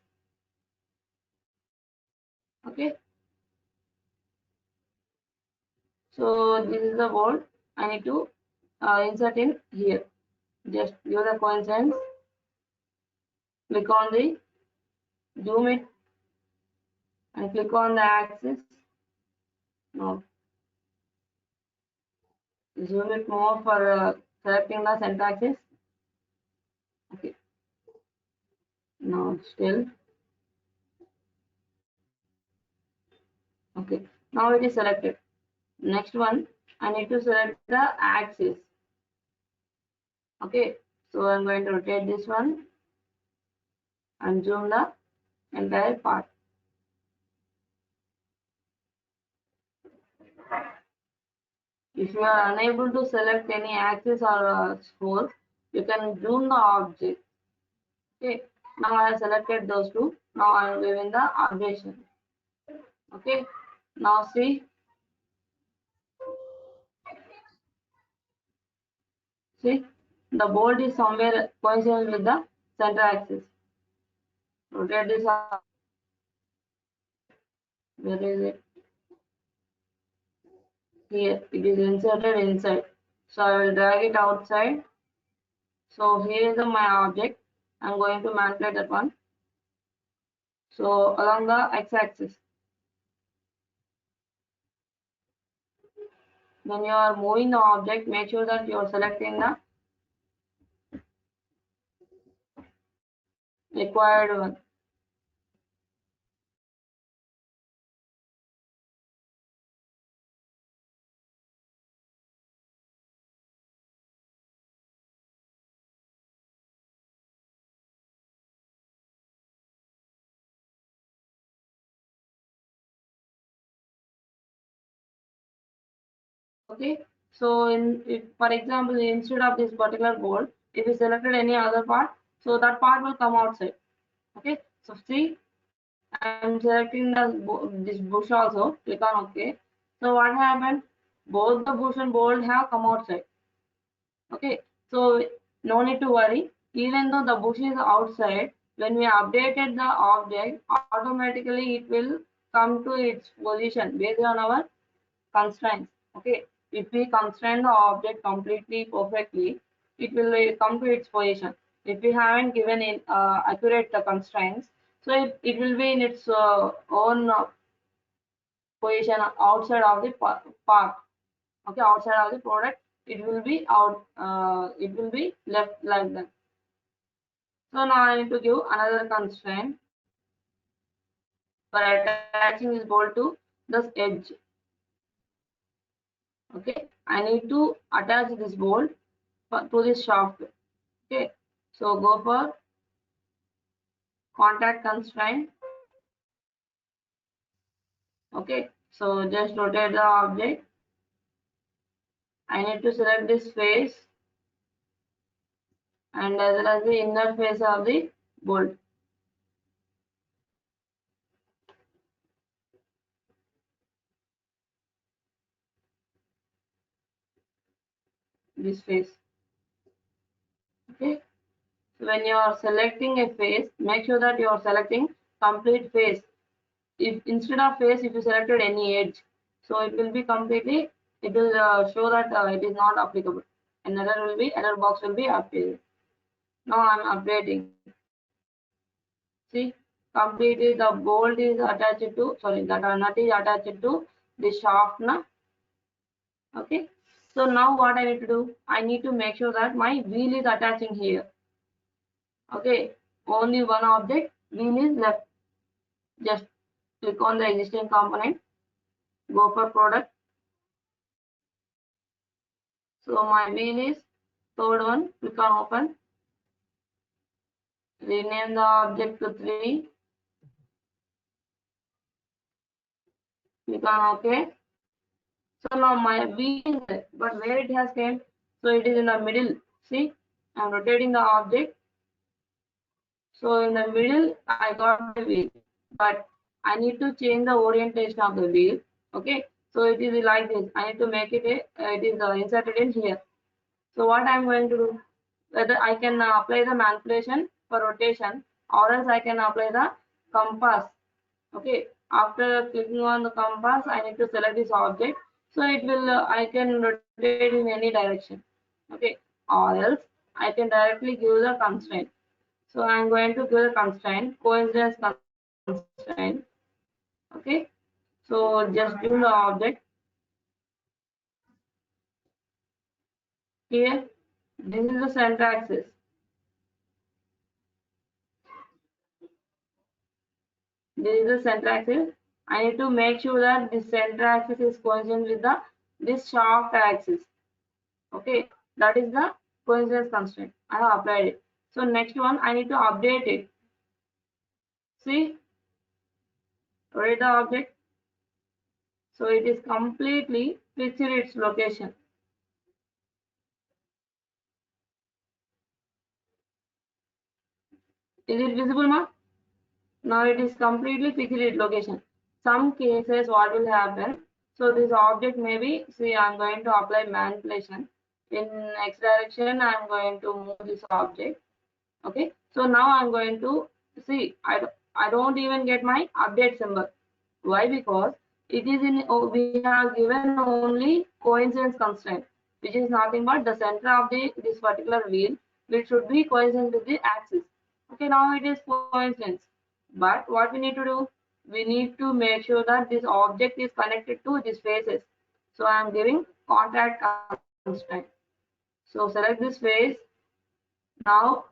okay. So this is the board. I need to insert in here. Just give the coincidence, click on the zoom it and click on the axis. No, zoom it more for selecting the center axis. Okay, now still. Okay, now it is selected. Next one, I need to select the axis. Okay, so I'm going to rotate this one and zoom the entire part. If you are unable to select any axis or scroll, you can zoom the object. Okay, now I have selected those two. Now I am giving the updation. Okay, now see, the bolt is somewhere coincident with the center axis. Rotate this up. Where is it? Here, it is inserted inside. So I will drag it outside. So here is my object. I'm going to manipulate that one. So along the x-axis. When you are moving the object, make sure that you are selecting the required one. Okay. So for example, instead of this particular bolt, if you selected any other part, so that part will come outside. Okay. So see, I'm selecting this bush also. Click on OK. So what happened? Both the bush and bolt have come outside. Okay. So no need to worry. Even though the bush is outside, when we updated the object, automatically it will come to its position based on our constraints. Okay. If we constrain the object completely perfectly, it will come to its position. If we haven't given in accurate constraints, so it will be in its own position outside of the part. Okay, outside of the product, it will be out. It will be left like that. So now I need to give another constraint for attaching this bolt to this edge. Okay, I need to attach this bolt to this shaft. Okay, so go for contact constraint. Okay, so just rotate the object. I need to select this face and as well as the inner face of the bolt. This face. Okay, so when you are selecting a face, make sure that you are selecting complete face. If instead of face, if you selected any edge, so it will be completely. It will show that it is not applicable. An error box will be appearing. Now I'm updating. See, completely the bolt is attached to, sorry, that nut is attached to the shaft now. Okay. So now what I need to do, I need to make sure that my wheel is attaching here. Okay. Only one object, wheel is left. Just click on the existing component, go for product. So my wheel is third one, click on open. Rename the object to 3. Click on OK. So now my wheel is there, but where it has came? So it is in the middle. See, I'm rotating the object. So in the middle, I got the wheel, but I need to change the orientation of the wheel. Okay, so it is like this. I need to make it it is inserted in here. So what I'm going to do, whether I can apply the manipulation for rotation, or else I can apply the compass. Okay, after clicking on the compass, I need to select this object. So it will, I can rotate in any direction. Okay, or else I can directly give the constraint. So I'm going to give the constraint, coincidence constraint. Okay, so just give the object here. This is the center axis. This is the center axis. I need to make sure that this center axis is coincident with the this shaft axis. Okay, that is the coincidence constraint. I have applied it. So next one, I need to update it. See, read the object. So it is completely fixed its location. Is it visible, ma? Now it is completely fixed its location. Some cases, what will happen? So this object may be, see, I'm going to apply manipulation. In X direction, I'm going to move this object. Okay, so now I'm going to see, I don't even get my update symbol. Why? Because it is in, we have given only coincidence constraint, which is nothing but the center of the this particular wheel, which should be coincident with the axis. Okay, now it is coincidence. But what we need to do, we need to make sure that this object is connected to these faces. So I am giving contact constraint. So select this face. Now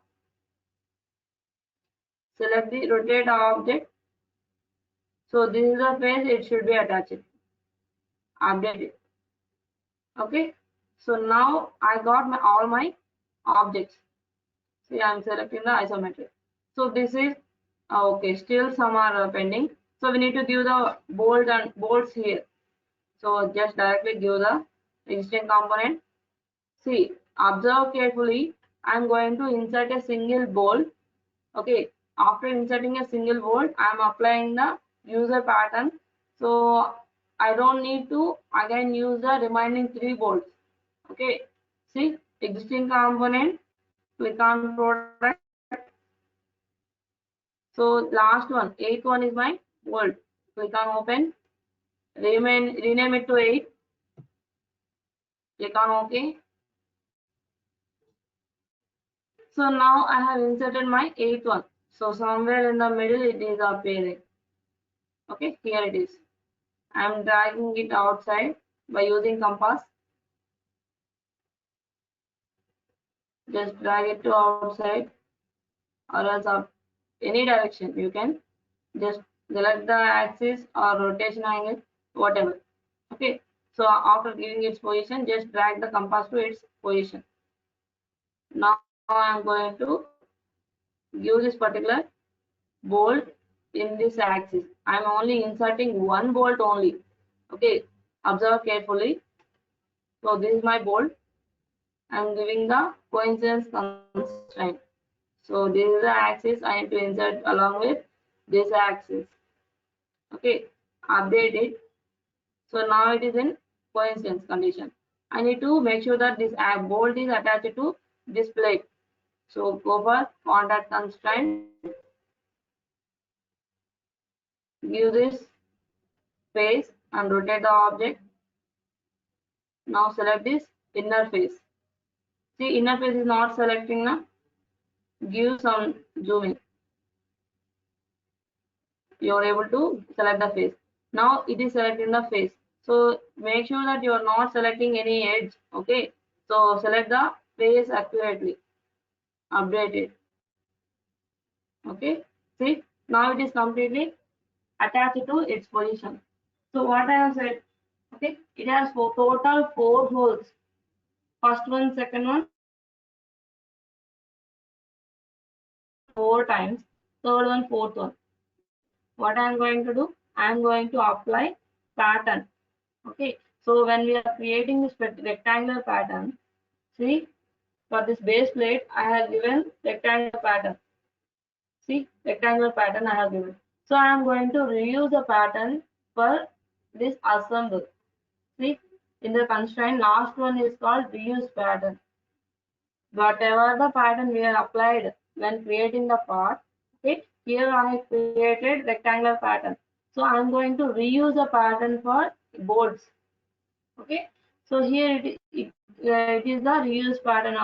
select the rotate object. So this is the face it should be attached. Update it. Okay. So now I got my all my objects. See, I'm selecting the isometric. So this is okay. Still some are pending. So we need to give the bolt and bolts here. So just directly give the existing component. See, observe carefully. I'm going to insert a single bolt. Okay, after inserting a single bolt, I'm applying the user pattern. So I don't need to again use the remaining 3 bolts. Okay, see, existing component, click on product. So last one, 8th one is my bolt. Click on open, rename it to 8. Click on OK. So now I have inserted my 8th one. So somewhere in the middle it is appearing. Okay, here it is. I am dragging it outside by using compass. Just drag it to outside or else up any direction. You can just select the axis or rotation angle, whatever. Okay. So after giving its position, just drag the compass to its position. Now I am going to give this particular bolt in this axis. I am only inserting one bolt only. Okay. Observe carefully. So this is my bolt. I am giving the coincidence constraint. So this is the axis I need to insert along with this axis. Okay, update it. So now it is in coincidence condition. I need to make sure that this bolt is attached to this plate. So go for contact constraint. Give this face and rotate the object. Now select this inner face. See, inner face is not selecting now. Give some zooming. You are able to select the face. Now it is selecting the face. So make sure that you are not selecting any edge. Okay. So select the face accurately. Update it. Okay. See, now it is completely attached to its position. So what I have said, okay, it has total 4 holes. First one, second one, 4 times. Third one, fourth one. What I am going to do? I am going to apply pattern. Okay. So when we are creating this rectangular pattern, see, for this base plate, I have given rectangular pattern. See, rectangular pattern I have given. So I am going to reuse the pattern for this assemble. See, in the constraint, last one is called reuse pattern. Whatever the pattern we have applied when creating the part, okay, here I have created rectangular pattern. So I am going to reuse the pattern for boards. Okay, so here it is the reuse pattern,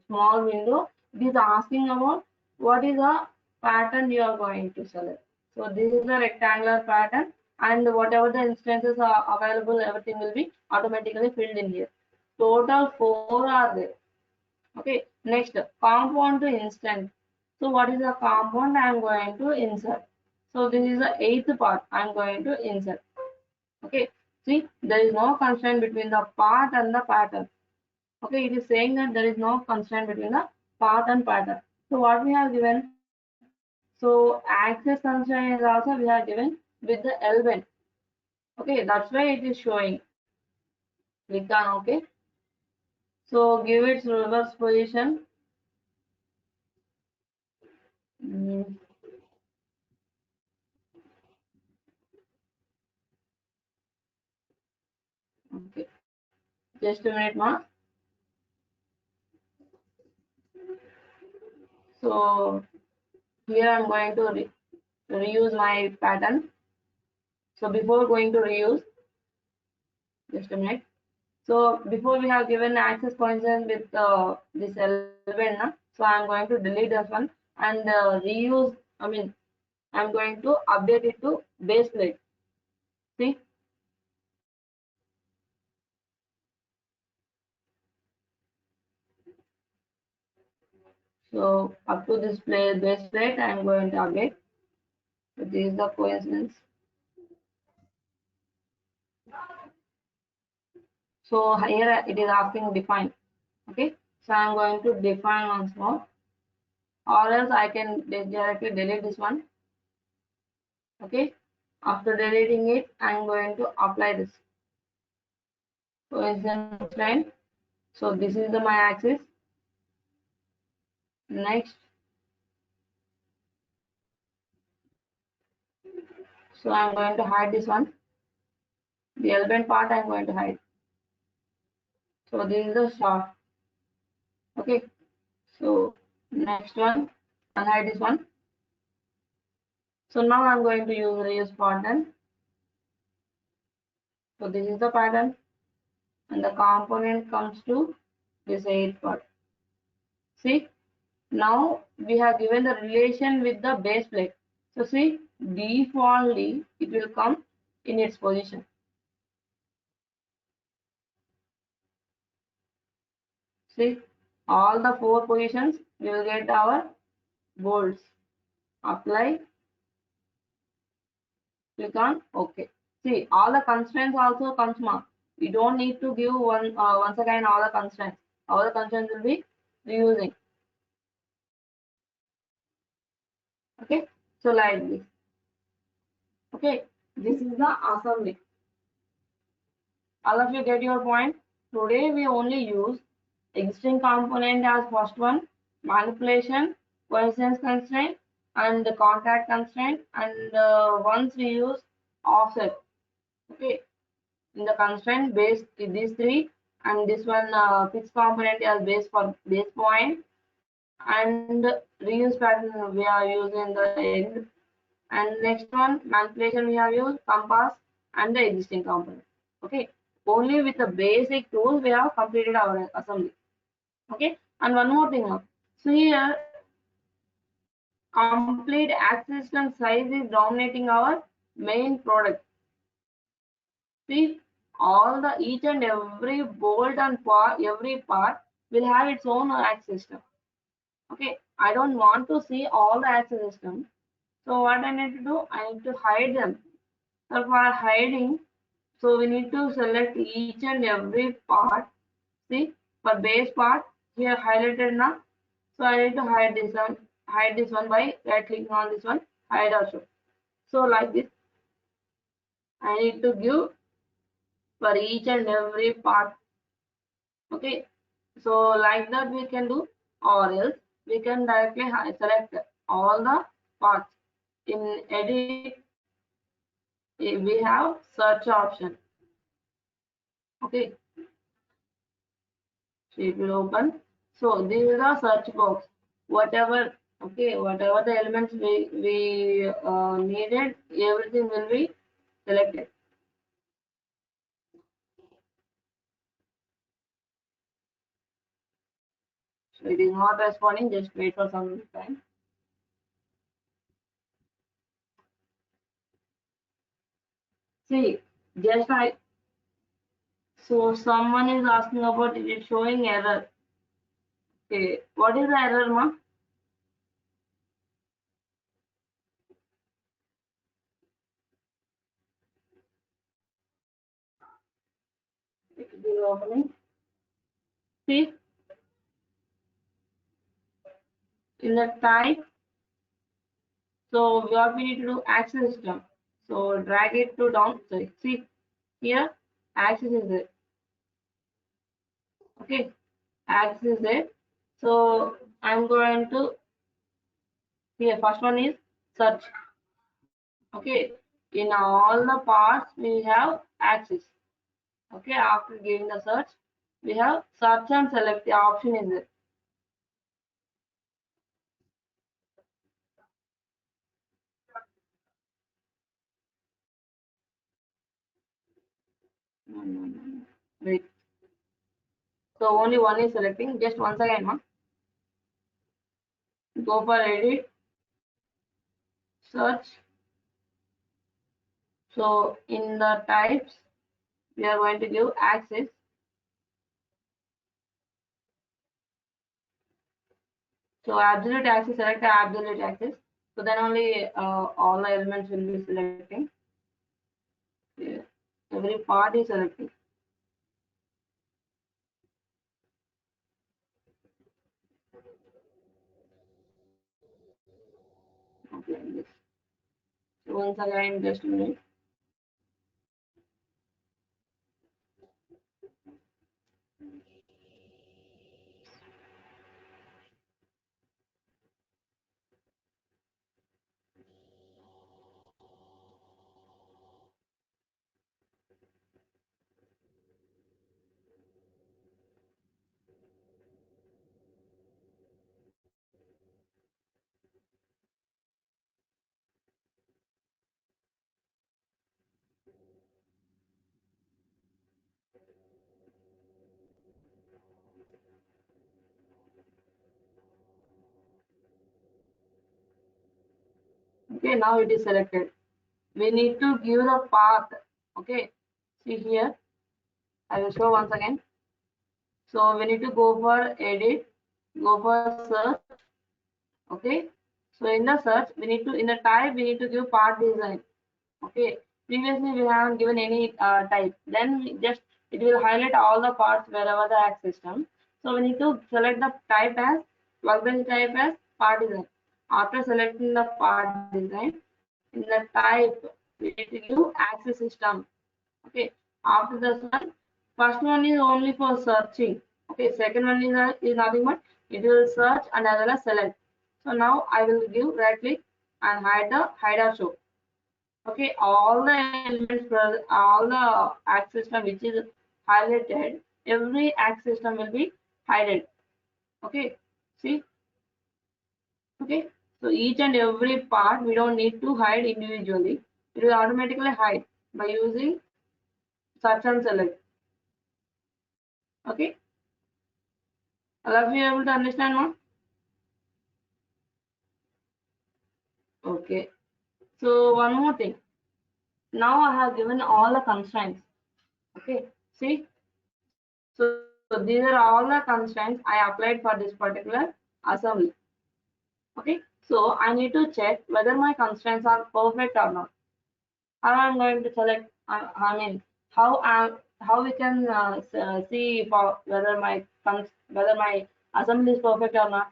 small window. It is asking about what is the pattern you are going to select. So this is the rectangular pattern, and whatever the instances are available, everything will be automatically filled in here. Total 4 are there. Okay, next compound to instant. So what is the compound I am going to insert? So this is the eighth part I am going to insert. Okay, see, there is no constraint between the part and the pattern. Okay, it is saying that there is no constraint between the part and pattern. So what we have given, so access constraint is also we have given with the element. Okay, that's why it is showing. Click on OK. So give its reverse position. Mm, okay, just a minute, ma. So here I'm going to reuse my pattern. So before going to reuse, just a minute. So before we have given access coincidence with this element, na? So I'm going to delete this one and reuse. I mean, I'm going to update it to base plate. See, so up to this base plate, I'm going to update. So this is the coincidence. So here it is asking define. Okay, so I'm going to define once more, or else I can directly delete this one. Okay, after deleting it, I'm going to apply this coincidence line. So this is the my axis. Next, so I'm going to hide this one. The element part I'm going to hide. So this is the short. Okay. So next one, unhide this one. So now I'm going to use reuse pattern. So this is the pattern, and the component comes to this 8 part. See, now we have given the relation with the base plate. So see, defaultly it will come in its position. See, all the 4 positions we will get our bolts. Apply, click on OK. See, all the constraints also comes mark. We don't need to give once again all the constraints. All the constraints will be reusing. Okay, so like this. Okay, this is the assembly. All of you get your point. Today we only use existing component as first one, manipulation, coincidence constraint, and the contact constraint, and once we use offset. Okay, in the constraint base these three, and this one fixed component as base for base point, and reuse pattern we are using the end, and next one manipulation we have used compass and the existing component. Okay, only with the basic tools we have completed our assembly. Okay, and one more thing now. So here complete access system size is dominating our main product. See, all the each and every bolt and part, every part will have its own access system. Okay, I don't want to see all the access system. So what I need to do, I need to hide them. So for hiding, so we need to select each and every part. See, for base part here highlighted now. So I need to hide this one by right clicking on this one, hide also. So like this, I need to give for each and every part. Okay, so like that we can do, or else we can directly select all the parts. in edit, we have search option. Okay, so it will open. So this is the search box. Whatever, okay, whatever the elements we needed, everything will be selected. So it is not responding. Just wait for some time. See, just I. So someone is asking about it is showing error. Okay, what is the error, ma? It is opening. See, in the type, so what we need to do access system. So drag it to down. Sorry, see here, access is it. Okay, access is it. So I'm going to here. First one is search. Okay, in all the parts we have access. Okay, after giving the search, we have search and select. The option is it. No, no, no, no. Wait. So only one is selecting. Just once again, ma. Go for edit, search. So in the types, we are going to give access. So absolute access, select the absolute access. So then only all the elements will be selecting. Yeah. Every part is selecting. Okay. This. So once again, just a minute. Okay, now it is selected. We need to give the path. Okay, see here. I will show once again. So we need to go for edit, go for search. Okay. So in the search, we need to in the type we need to give part design. Okay. Previously we haven't given any type. Then just it will highlight all the parts wherever the Axe system. So we need to select the type as workbench type as part design. After selecting the part design, in the type we need to give access system. Okay. After this one, first one is only for searching. Okay. Second one is nothing but it will search and as well as select. So now I will give right click and hide or show. Okay, all the elements, all the access system which is highlighted, every access system will be hidden. Okay, see, okay. So each and every part we don't need to hide individually. It will automatically hide by using search and select. Okay, all of you able to understand now? Okay. So one more thing. Now I have given all the constraints. Okay, see. So these are all the constraints I applied for this particular assembly. Okay, so I need to check whether my constraints are perfect or not. How I'm going to select, I mean, how we can see for whether my assembly is perfect or not.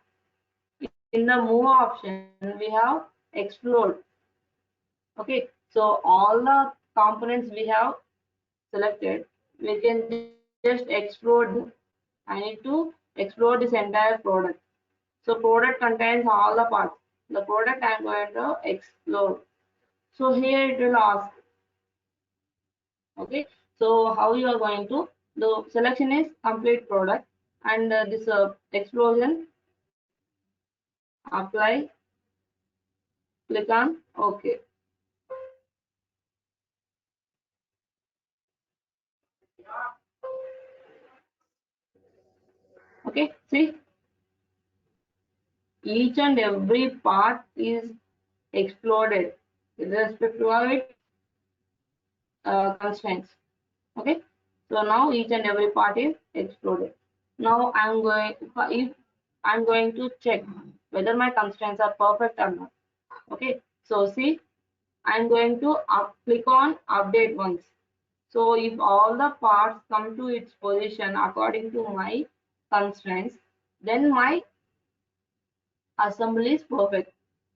In the move option, we have explode. Okay, so all the components we have selected, we can just explode them. I need to explode this entire product. So product contains all the parts. the product I'm going to explore. So here it will ask, okay. So how you are going to, the selection is complete product, and this explosion, apply, click on OK. Okay, see, each and every part is exploded with respect to our constraints. Okay, so now each and every part is exploded. Now if I'm going to check whether my constraints are perfect or not. Okay, so see, I'm going to click on update once. So if all the parts come to its position according to my constraints, then my assembly is perfect.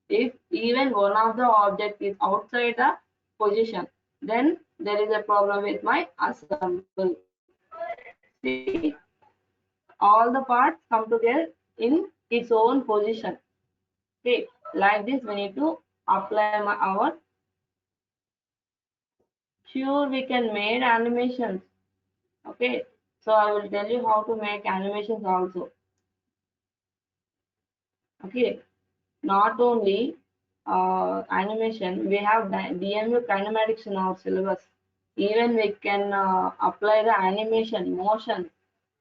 If even one of the object is outside the position, then there is a problem with my assembly. See, all the parts come together in its own position. Okay, like this we need to apply our. Sure, we can make animations. Okay, so I will tell you how to make animations also. Okay, not only animation, we have DMU kinematics in our syllabus. Even we can apply the animation, motion,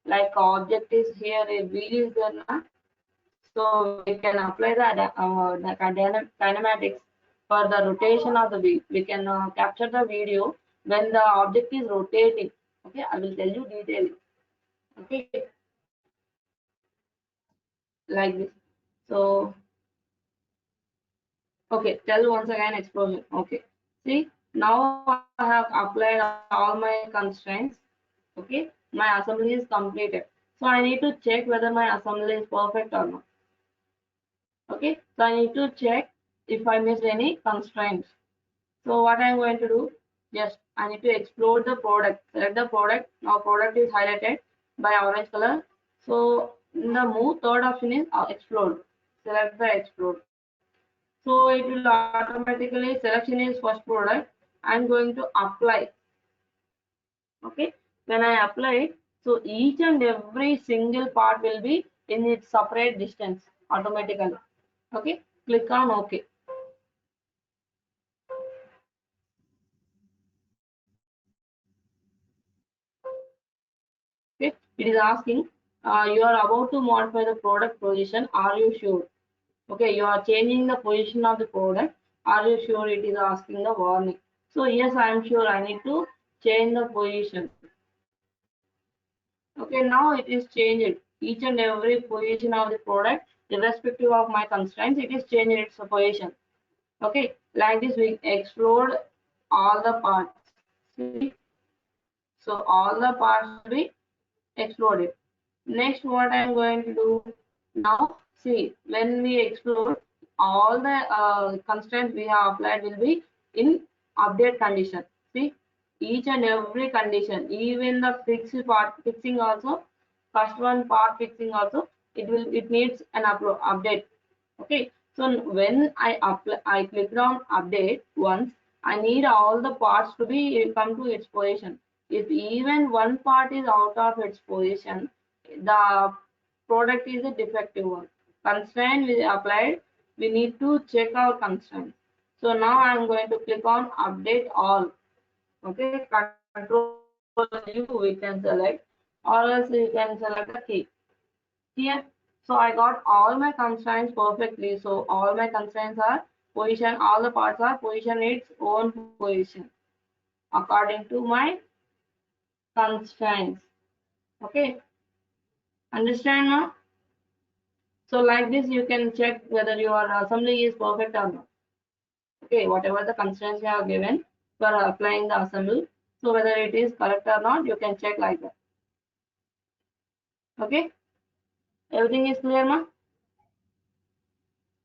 like object is here, a wheel is there, na? So we can apply the kinematics for the rotation of the wheel. We can capture the video when the object is rotating. Okay, I will tell you detail. Okay, like this. So okay, tell once again explosion. Okay, see, now I have applied all my constraints. Okay, my assembly is completed. So I need to check whether my assembly is perfect or not. Okay, so I need to check if I missed any constraints. So what I'm going to do, just I need to explode the product. Select the product. Now product is highlighted by orange color. So in the move, third option is explode. Select the explode. So it will automatically selection is first product. I'm going to apply. Okay. When I apply it, so each and every single part will be in its separate distance automatically. Okay. Click on OK. Okay. It is asking, you are about to modify the product position. Are you sure? Okay, you are changing the position of the product. Are you sure? It is asking the warning. So yes, I am sure I need to change the position. Okay, now it is changed. Each and every position of the product, irrespective of my constraints, it is changed its position. Okay, like this we explode all the parts. See? So all the parts will be exploded. Next, what I'm going to do now, see, when we explode, all the constraints we have applied will be in update condition. See, each and every condition, even the fixed part fixing also, first one part fixing also, it needs an update. Okay, so when I clicked on update once, I need all the parts to be come to its position. If even one part is out of its position, the product is a defective one. Constraint we applied, we need to check our constraint. So now I'm going to click on update all. Okay, control U we can select, or else you can select the key. Here, so I got all my constraints perfectly. So all my constraints are position, all the parts are position its own position according to my constraints. Okay, understand now? So like this, you can check whether your assembly is perfect or not. Okay, whatever the constraints you have given for applying the assembly. So whether it is correct or not, you can check like that. Okay, everything is clear now?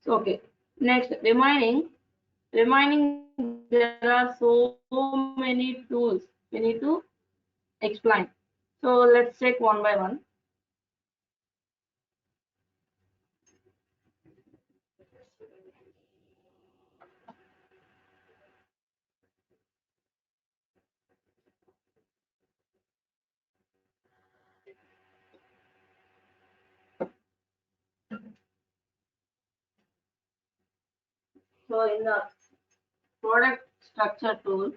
So okay, next remaining there are so many tools we need to explain. So let's check one by one. So in the product structure tool,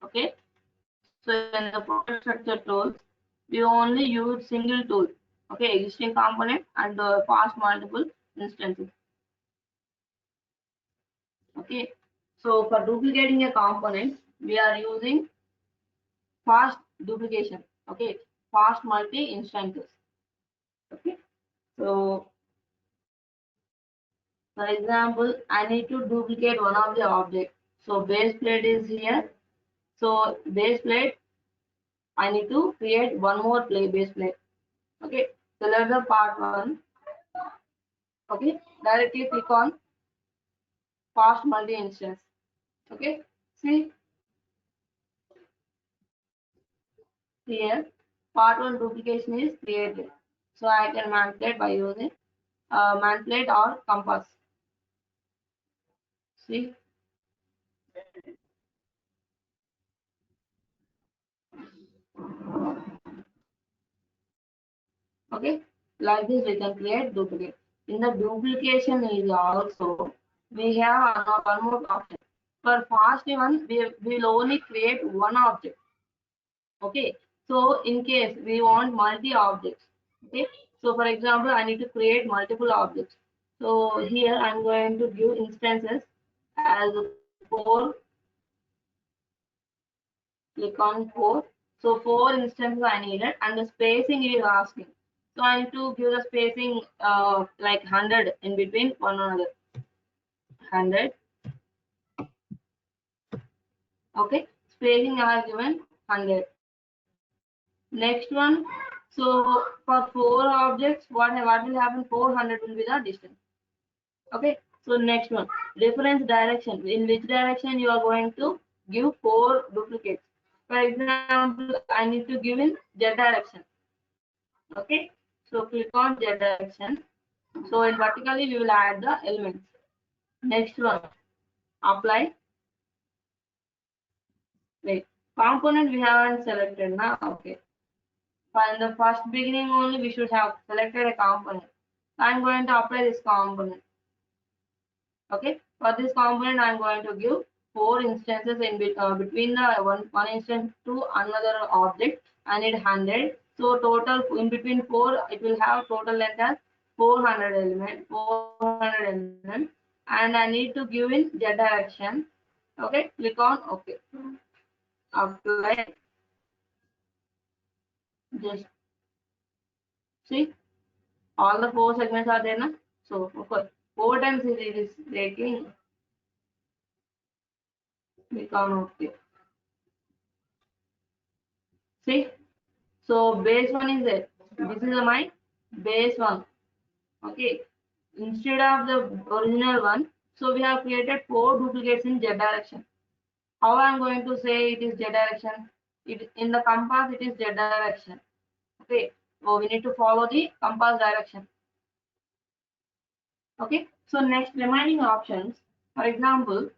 okay. So in the product structure tools, we only use single tool, okay, existing component and pass multiple instances. Okay. So for duplicating a component, we are using fast duplication. Okay, fast multi instances. Okay. So for example, I need to duplicate one of the objects. So base plate is here. So base plate, I need to create one more base plate. Okay. Select the part one. Okay. Directly click on fast multi instance. Okay. See here, part one duplication is created. So I can manipulate by using manipulate or compass. See. Okay, like this we can create duplicate. In the duplication area also, we have one more option. For fast one, we will only create one object. Okay, so in case we want multi objects. Okay, so for example, I need to create multiple objects. So here I'm going to give instances as 4. Click on 4. So 4 instances I needed, and the spacing is asking. So I need to give the spacing like 100 in between one another. 100. Okay. Spacing I have given 100. Next one. So for 4 objects, what will happen? 400 will be the distance. Okay. So next one. Reference direction. In which direction you are going to give 4 duplicates. For example, I need to give in Z direction. Okay, so click on Z direction. So in vertically we will add the elements. Next one, apply. Wait, component we haven't selected now. Okay, in the first beginning only we should have selected a component. I'm going to apply this component. Okay, for this component I'm going to give 4 instances in between the one instance to another object. I need 100. So total in between 4 it will have total length as 400 element, 400 element, and I need to give in Z direction. Okay, click on OK. Apply. Just see all the 4 segments are there now. So okay, 4 times it is taking. Click on OK. See, so base one is there. This is my base one. Okay. Instead of the original one, so we have created 4 duplicates in Z direction. How I am going to say it is Z direction? It in the compass it is Z direction. Okay. So we need to follow the compass direction. Okay. So next remaining options, for example,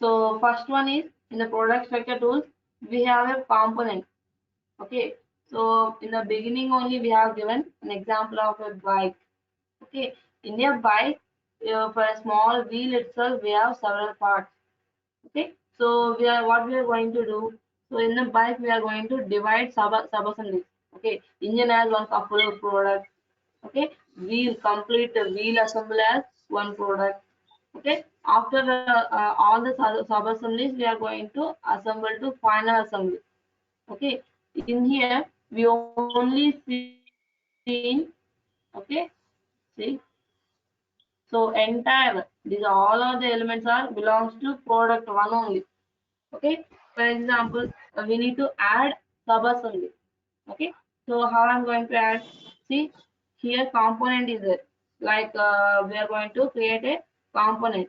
so first one is in the product structure tools, we have a component. Okay, so in the beginning only we have given an example of a bike. Okay, in a bike, for a small wheel itself, we have several parts. Okay, so what we are going to do. So in the bike, we are going to divide sub-assemblies. Okay, engine as one full product. Okay, wheel complete the wheel assembly as one product. Okay, after all the sub-assemblies, we are going to assemble to final assembly. Okay, in here we only see, okay, see, so entire these all of the elements are belongs to product one only. Okay, for example, we need to add sub assembly. Okay, so how I'm going to add? See, here component is it, like we are going to create a component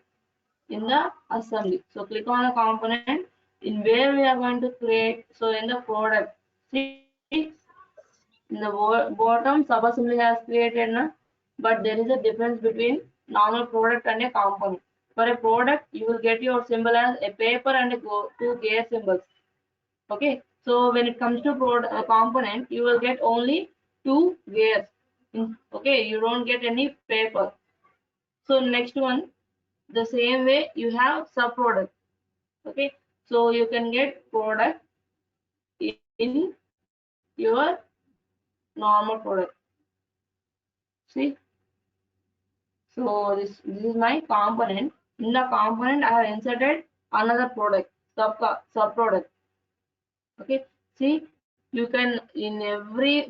in the assembly. So click on the component in where we are going to create. So in the product, see, in the bottom subassembly has created na, but there is a difference between normal product and a component. For a product, you will get your symbol as a paper and two gear symbols. Okay, so when it comes to component, you will get only two gears. Okay, you don't get any paper. So next one, the same way you have subproduct. Okay, so you can get product in your normal product. See, so this is my component. In the component, I have inserted another product, subproduct. Okay, see, you can in every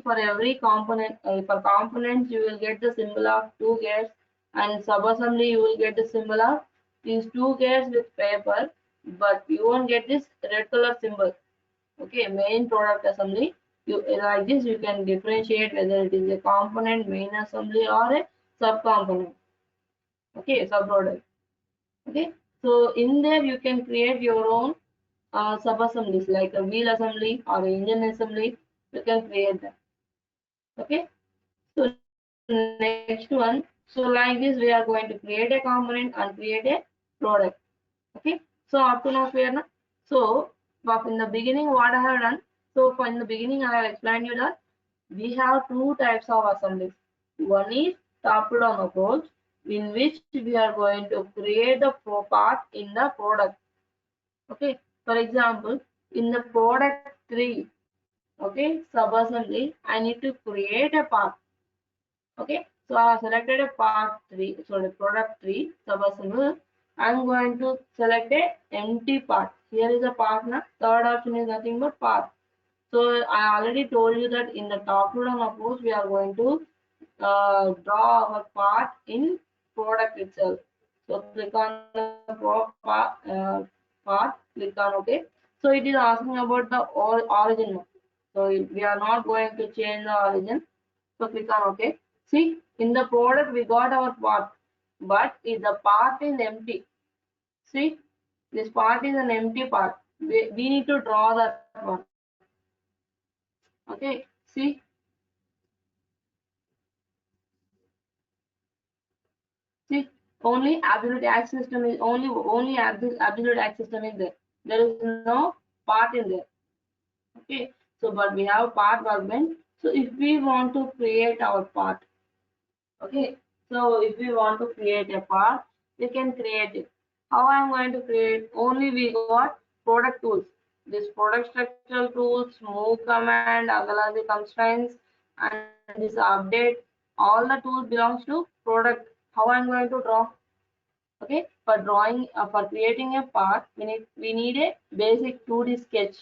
component, for components you will get the symbol of two gears, and subassembly you will get the symbol of these two gears with paper, but you won't get this red color symbol. Okay, main product assembly, you like this you can differentiate whether it is a component, main assembly, or a sub component. Okay, subproduct. Okay, so in there you can create your own sub-assemblies like a wheel assembly or engine assembly. You can create that. Okay, so next one. So like this, we are going to create a component and create a product. Okay, so up to now clear now. So, but in the beginning, what I have done. So, for in the beginning, I have explained you that we have two types of assemblies. One is top-down approach, in which we are going to create the part in the product. Okay, for example, in the product 3, okay, sub-assembly, I need to create a part. Okay, so I have selected a part 3, so the product 3 sub-assembly. I'm going to select a empty part. Here is a part now. Third option is nothing but part. So I already told you that in the top-down approach, we are going to draw our part in product itself. So click on the part, click on OK. So it is asking about the origin. So we are not going to change the origin. So click on OK. See, in the product we got our part, but if the part is empty. See, this part is an empty part. We need to draw that one. Okay, see, see, only absolute X system is only absolute X system is there. There is no part in there. Okay, so but we have part workbench. So if we want to create our part, okay, so if we want to create a part, we can create it. How I'm going to create? Only we got product tools. This product structural tools, move command, available constraints, and this update. All the tools belongs to product. How I'm going to draw? Okay, for drawing, for creating a part, we need a basic 2D sketch.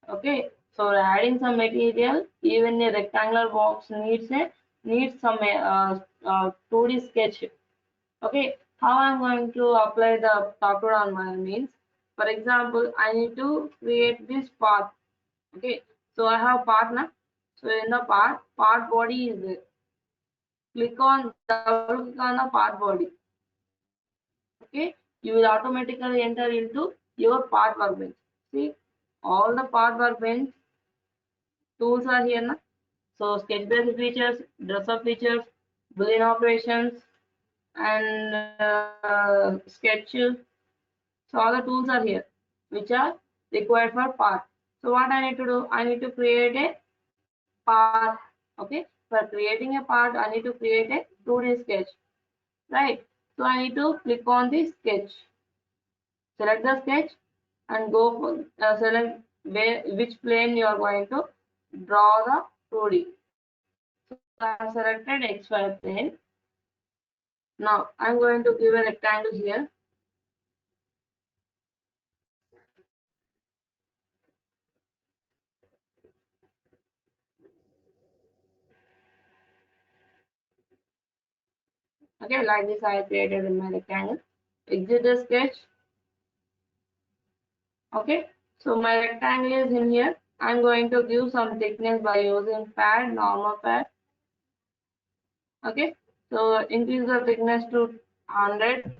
Okay, so adding some material, even a rectangular box needs some 2D sketch. Okay, how I'm going to apply the top-down means, for example, I need to create this part. Okay, so I have part now. So in the part body is there. Double click on the part body. Okay, you will automatically enter into your part workbench. See, all the part workbench tools are here now. So sketch basic features, dress up features, boolean operations, and sketch. So all the tools are here, which are required for part. So what I need to do? I need to create a part. Okay, for creating a part, I need to create a 2D sketch, right? So I need to click on the sketch, select the sketch, and go for select which plane you are going to draw the 2D. So I have selected XY plane. Now I'm going to give a rectangle here. Okay, like this I created in my rectangle. Exit the sketch. Okay, so my rectangle is in here. I'm going to give some thickness by using pad, normal pad. Okay, so increase the thickness to 100.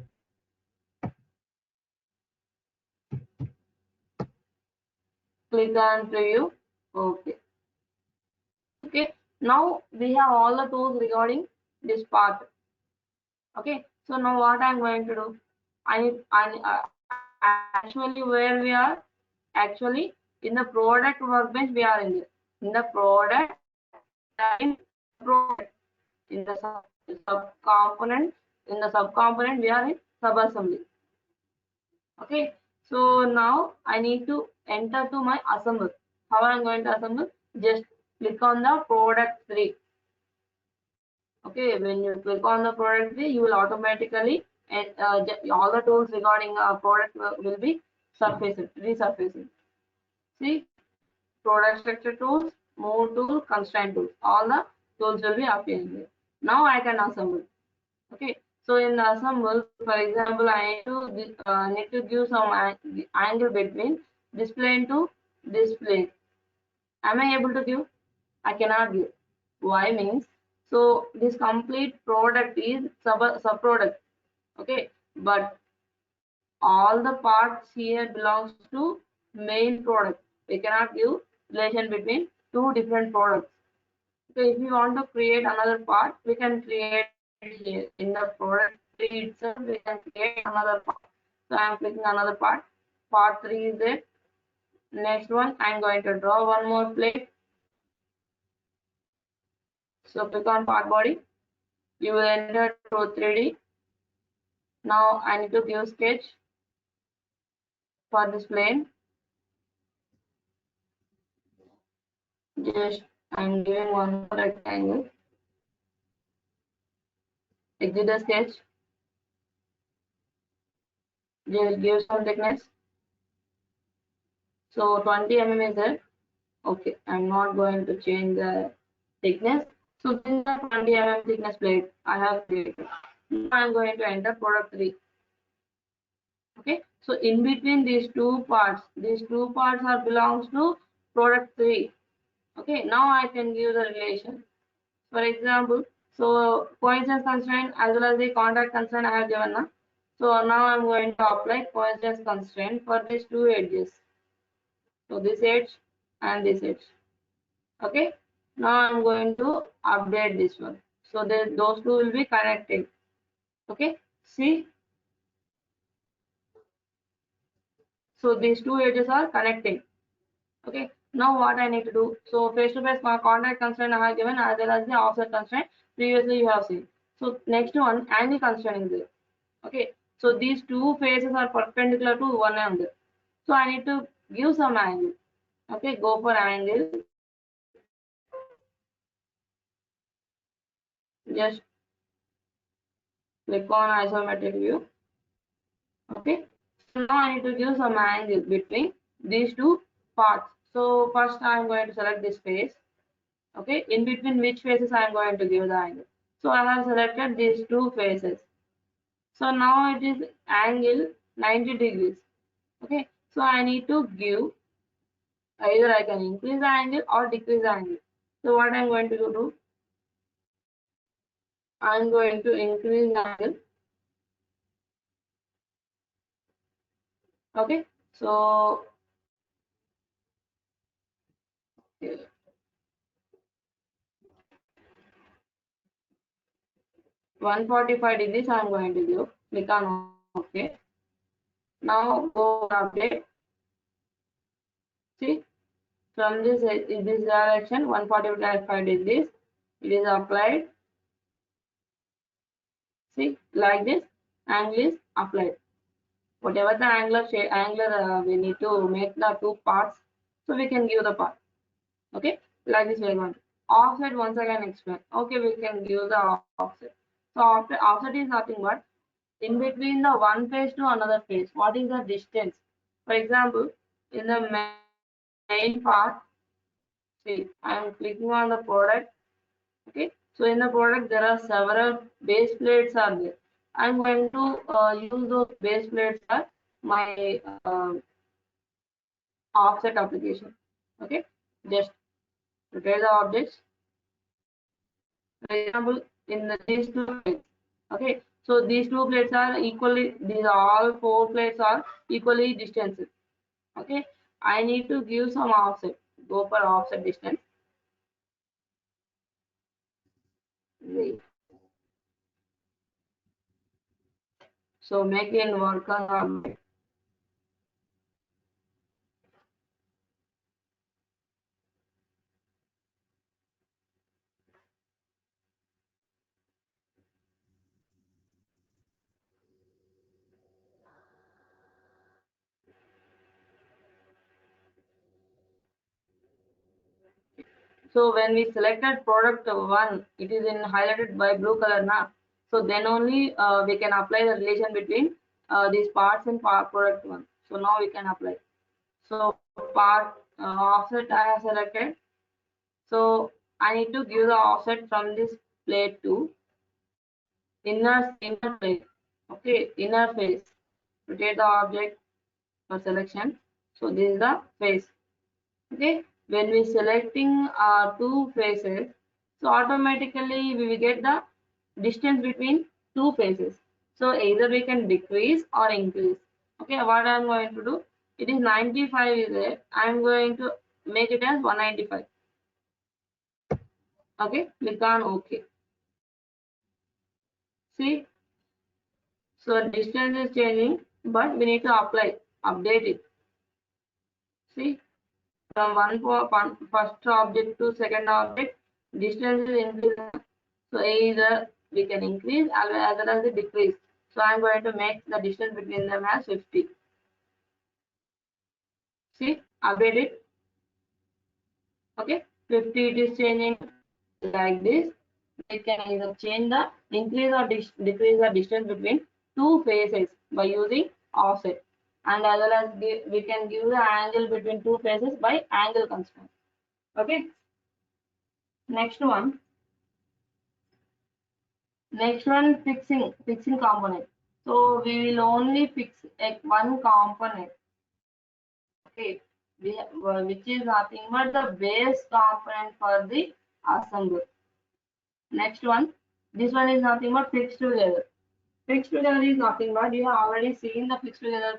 Click on preview. Okay. Okay, now we have all the tools regarding this part. Okay, so now what I'm going to do? I actually where we are actually in the product workbench we are in there. In the product product. In the subcomponent, we are in subassembly. Okay, so now I need to enter to my assemble. How I'm going to assemble? Just click on the product 3. Okay, when you click on the product 3, you will automatically and all the tools regarding product will be resurfacing. See, product structure tools, move tool, constraint tools. All the tools will be appearing here. Now I can assemble. Okay, so in the assemble, for example, I need to give some angle between this plane to this plane. Am I able to give? I cannot give. Why means, so this complete product is subproduct. Okay, but all the parts here belongs to main product. We cannot give relation between two different products. So if we want to create another part, we can create here in the product 3 itself. We can create another part. So I am clicking another part. Part 3 is it. Next one, I am going to draw one more plate. So click on part body. You will enter to 3D. Now I need to give sketch for this plane. Just I'm giving one rectangle. Exit the sketch. Just give some thickness. So 20 mm is there. Okay, I'm not going to change the thickness. So this is the 20 mm thickness plate I have created. Now I'm going to enter product 3. Okay, so in between these two parts are belongs to product 3. Okay, now I can give the relation. For example, so coincidence constraint as well as the contact constraint I have given now. So now I'm going to apply coincidence constraint for these two edges. So this edge and this edge. Okay, now I'm going to update this one. So those two will be connected. Okay, see. So these two edges are connecting. Okay, now what I need to do? So face-to-face contact constraint I have given as well as the offset constraint previously you have seen. So next one, angle constraint is there. Okay, so these two faces are perpendicular to one angle. So I need to give some angle. Okay, go for angle. Just click on isometric view. Okay, so now I need to give some angle between these two parts. So first I am going to select this face. Okay, in between which faces I am going to give the angle. So I have selected these two faces. So now it is angle 90 degrees. Okay, so I need to give either I can increase the angle or decrease the angle. So what I'm going to do, I'm going to increase the angle. Okay, so 145 degrees I'm going to give. Click on OK. Now go update. See, from this in this direction 145 degrees it is applied. See, like this angle is applied. Whatever the angular we need to make the two parts, so we can give the part. Okay, like this we are going to. Offset once again explain. Okay, we can give the offset. So offset is nothing but in between the one face to another face. What is the distance? For example, in the main part, see, I am clicking on the product. Okay, so in the product there are several base plates are there. I'm going to use those base plates as my offset application. Okay, just rotate the objects. For example, in these two plates. Okay, so these two plates are equally. These all four plates are equally distanced. Okay, I need to give some offset. Go for offset distance. Wait. So make it work on. So when we selected product 1, it is in highlighted by blue color now. So then only we can apply the relation between these parts in product 1. So now we can apply. So part offset I have selected. So I need to give the offset from this plate to inner face. Okay, inner face. Rotate the object for selection. So this is the face. Okay, when we selecting two faces, so automatically we will get the distance between two faces. So either we can decrease or increase. Okay, what I am going to do, it is 95 is there, I am going to make it as 195. Okay, click on OK. See, so distance is changing, but we need to update it. See, from first object to second object, distance is increasing. So either we can increase as well as decrease. So I'm going to make the distance between them as 50. See, update it. Okay, 50 it is changing like this. We can either change the increase or decrease the distance between two faces by using offset, and as well as we can give the angle between two faces by angle constraint. Okay, next one. Next one, fixing component. So we will only fix one component. Okay, which is nothing but the base component for the assembly. Next one, this one is nothing but fixed together. Fixed together is nothing but you have already seen the fixed together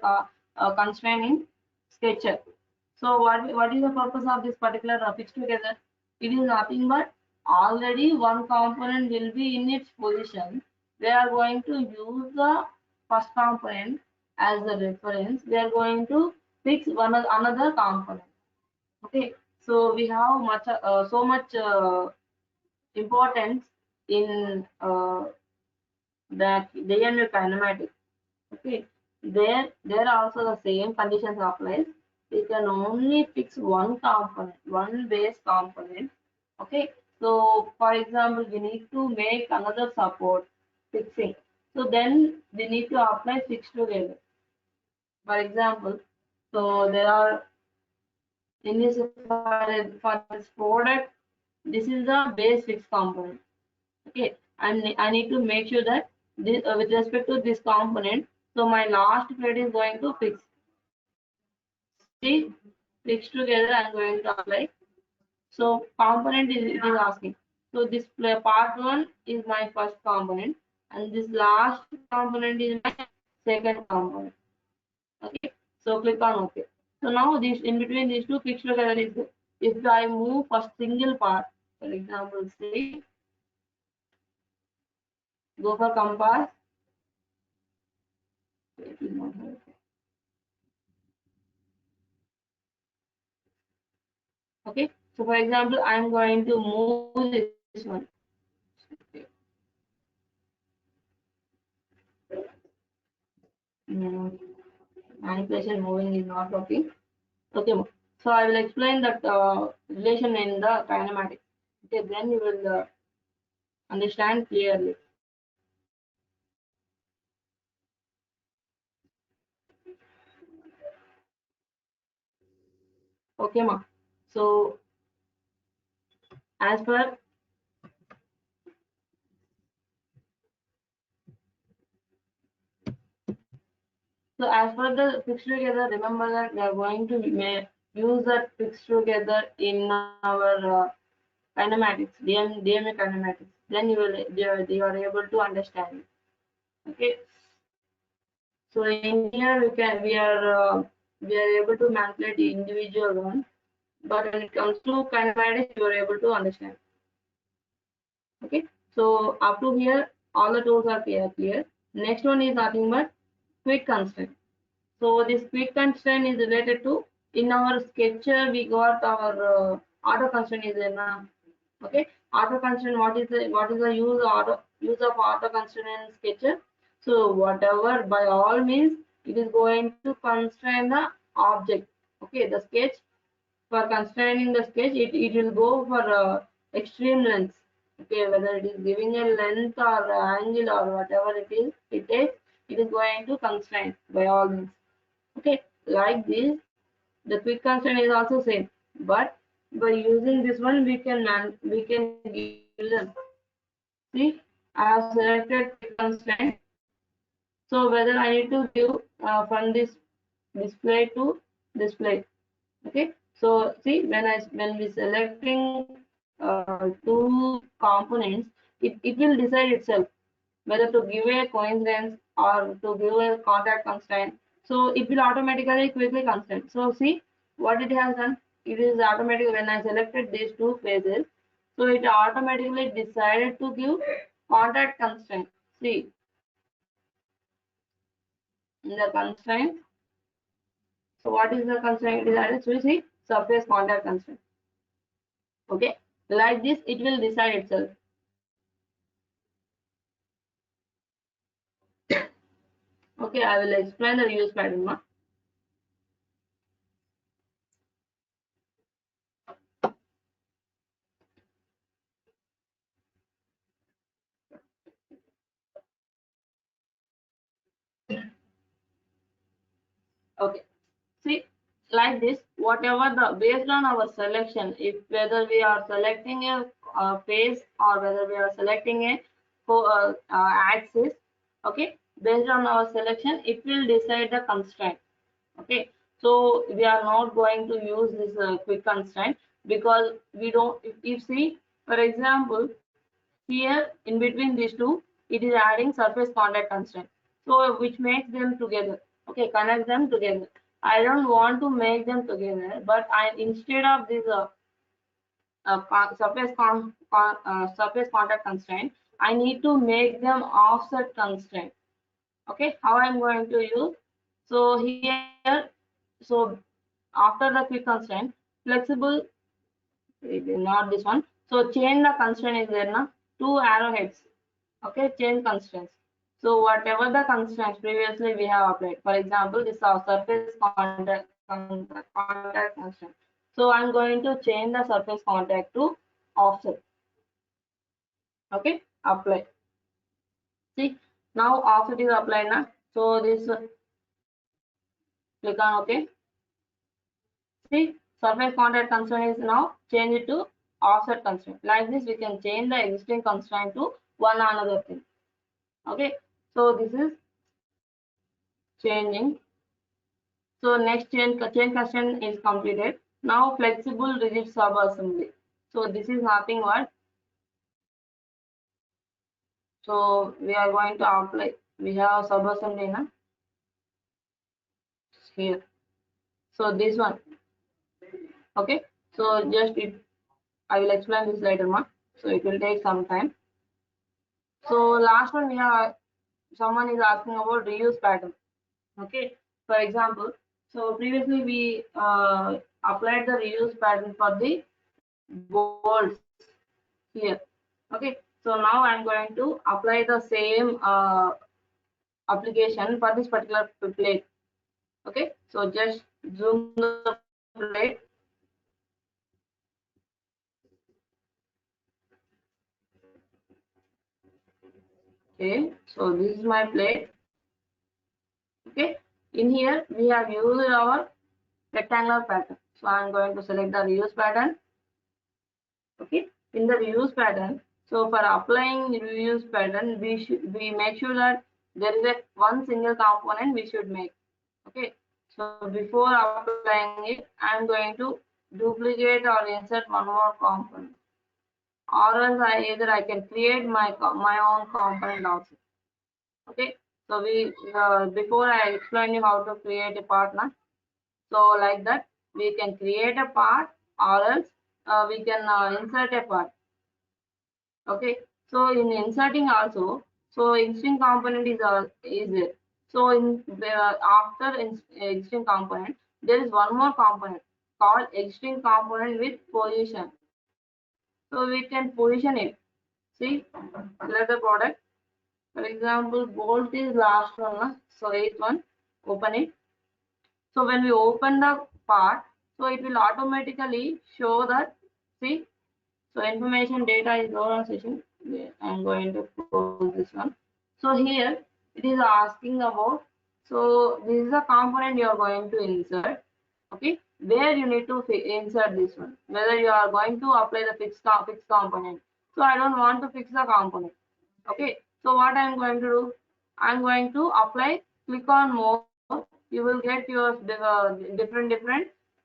constraint in Sketcher. So what is the purpose of this particular fixed together? It is nothing but already one component will be in its position. We are going to use the first component as the reference. We are going to fix another component. Okay, so we have so much importance in that DNV kinematics. Okay, there also the same conditions applies. We can only fix one component, one base component. Okay, so for example, we need to make another support fixing. So then we need to apply fix together. For example, so there are in this for this product, this is the base fix component. Okay, and I need to make sure that this with respect to this component, so my last plate is going to fix. See, fix together I'm going to apply. So component is it is asking. So this part one is my first component, and this last component is my second component. Okay, so click on OK. So now this in between these two fixed together is good. If I move first single part, for example, say go for compass. It is not okay. Okay, so for example, I'm going to move this one. Okay. Manipulation moving is not working. Okay, so I will explain that relation in the kinematics. Okay, then you will understand clearly. Okay, ma. So as per the fixed together, remember that we are going to use that fixed together in our kinematics, DMA kinematics. Then you are able to understand it. Okay. So in here we are able to manipulate the individual one, but when it comes to kinematics, you are able to understand. Okay. So up to here, all the tools are clear. Next one is nothing but quick constraint. So this quick constraint is related to in our sketcher we got our auto constraint is there now. Okay, auto constraint. What is the use of auto constraint in sketcher? So whatever by all means it is going to constrain the object. Okay, the sketch for constraining the sketch, it will go for extreme lengths. Okay, whether it is giving a length or angle or whatever it is going to constrain by all means. Okay, like this, the quick constraint is also same, but by using this one, we can give them. See, I have selected quick constraint. So whether I need to give from this display to display. Okay, so see when we selecting two components, it will decide itself whether to give a coincidence or to give a contact constraint. So it will automatically quickly constrain. So see what it has done. It is automatic when I selected these two phases. So it automatically decided to give contact constraint. See in the constraint. So what is the constraint? It is actually see surface contact constraint. Okay, like this it will decide itself. Okay, I will explain the reuse pattern now. Okay, see like this, whatever the based on our selection, if whether we are selecting a phase or whether we are selecting a axis, okay, based on our selection, it will decide the constraint. Okay, so we are not going to use this quick constraint because we don't. If see, for example, here in between these two, it is adding surface contact constraint. So which makes them together. Okay, connect them together. I don't want to make them together, but I instead of this surface contact constraint, I need to make them offset constraint. Okay, how I'm going to use? So here, so after the quick constraint, flexible, not this one. So change the constraint is there now. Two arrowheads. Okay, change constraints. So whatever the constraints previously we have applied, for example, this is our surface contact constraint. So I'm going to change the surface contact to offset. Okay, apply. See, now offset is applied now. So this click on OK. See, surface contact constraint is now change it to offset constraint. Like this, we can change the existing constraint to one another thing. Okay, so this is changing. So next chain constraint is completed. Now flexible rigid sub assembly. So this is nothing but. So we are going to apply. We have sub assembly now here. So this one. Okay. So just it. I will explain this later, ma. So it will take some time. So last one we have. Someone is asking about reuse pattern. Okay. For example, so previously we applied the reuse pattern for the bolts here. Okay, so now I'm going to apply the same application for this particular plate. Okay, so just zoom the plate. Okay, so this is my plate. Okay, in here we have used our rectangular pattern. So I'm going to select the reuse pattern. Okay, in the reuse pattern, so for applying reuse pattern, we make sure that there is a one single component we should make. Okay, so before applying it, I'm going to duplicate or insert one more component, or else I can create my own component also. Okay, so we before I explain you how to create a part now. So like that, we can create a part, or else we can insert a part. Okay, so in inserting also, so existing component is there. So in after existing component, there is one more component called existing component with position. So we can position it. See, select the product. For example, bolt is last one. So eighth one, open it. So when we open the part, So it will automatically show that, see, so information data is lower on session. I'm going to close this one. So here it is asking about, so this is a component you are going to insert. Okay, where you need to insert this one, whether you are going to apply the fixed component. So I don't want to fix the component. Okay, so what I'm going to do, I'm going to apply, click on more, you will get your different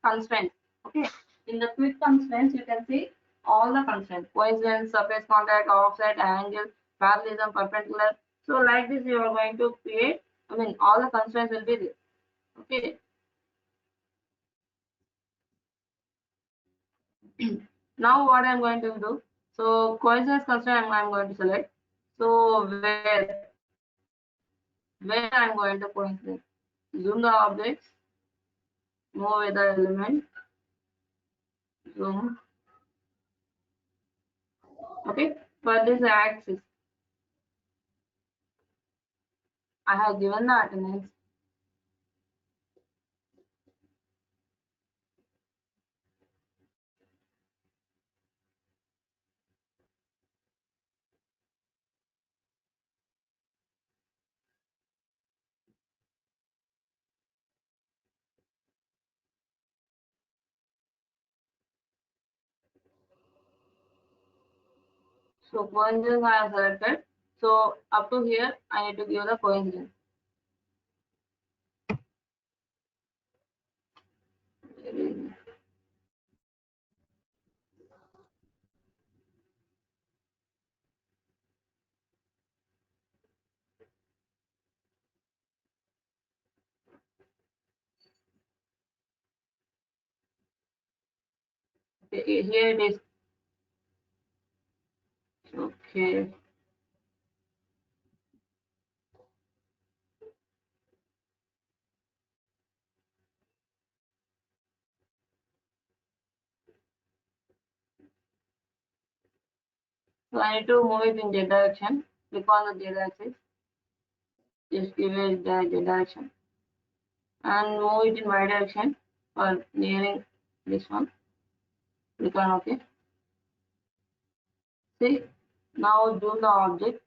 constraints. Okay, in the quick constraints you can see all the constraints: coincidence, surface contact, offset, angle, parallelism, perpendicular. So like this you are going to create, I mean all the constraints will be there. Okay, now what I'm going to do, so coincidence constraint I'm going to select. So where I'm going to coincidence, zoom the objects, move with the element, zoom. Okay, for this axis I have given the attendance. So coincidence I have selected. So up to here I need to give the coincidence. Okay, here it is. Okay. So I need to move it in Z direction. Click on the Z axis. Just give it the Z direction and move it in Y direction for nearing this one. Click on OK. See, now zoom the object.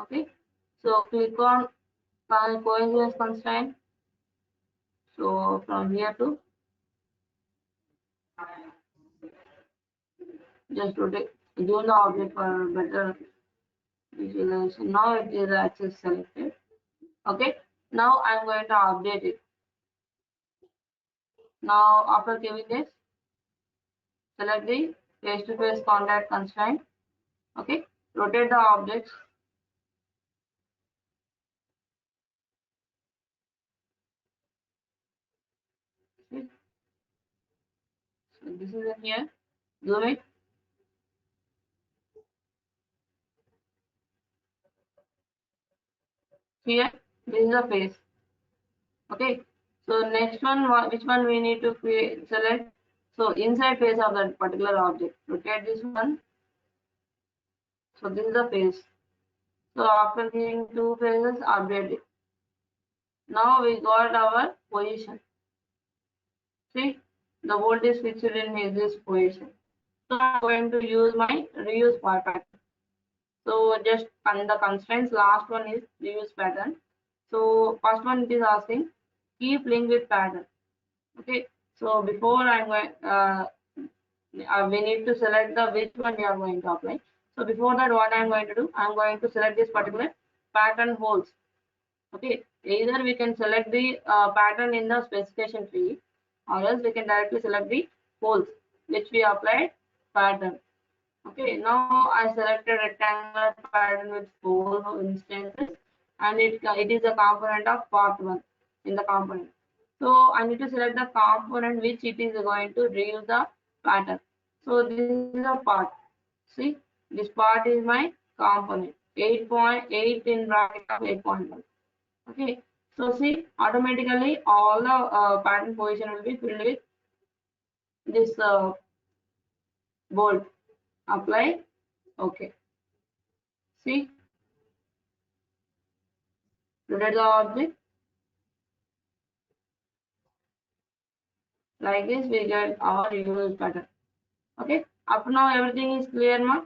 Okay. So click on coincidence constraint. So from here to just rotate, zoom the object for better visualization. Now it is axis selected. Okay. Now I'm going to update it. Now after giving this, select the face-to-face contact constraint. Okay. Rotate the objects. Okay. So this is in here. Zoom it. Here, this is the face. Okay. So next one, which one we need to create, select? So inside face of that particular object. Rotate this one. So this is the face. So after giving two faces, update it. Now we got our position. See, the voltage fixed in this position. So I'm going to use my reuse pattern. So just on the constraints, last one is reuse pattern. So first one it is asking keep link with pattern. Okay. So before I'm going, we need to select the which one we are going to apply. So before that, what I'm going to do, I'm going to select this particular pattern holes. Okay. Either we can select the pattern in the specification tree, or else we can directly select the holes which we applied pattern. Okay, now I selected rectangular pattern with 4 instances, and it is a component of part 1 in the component. So I need to select the component which it is going to reuse the pattern. So this is a part. See, this part is my component. 8.8 in bracket of 8.1. Okay, so see, automatically all the pattern position will be filled with this bolt. Apply. Okay. See. rotate the object. Like this, we get our reuse pattern. Okay, up now everything is clear, ma?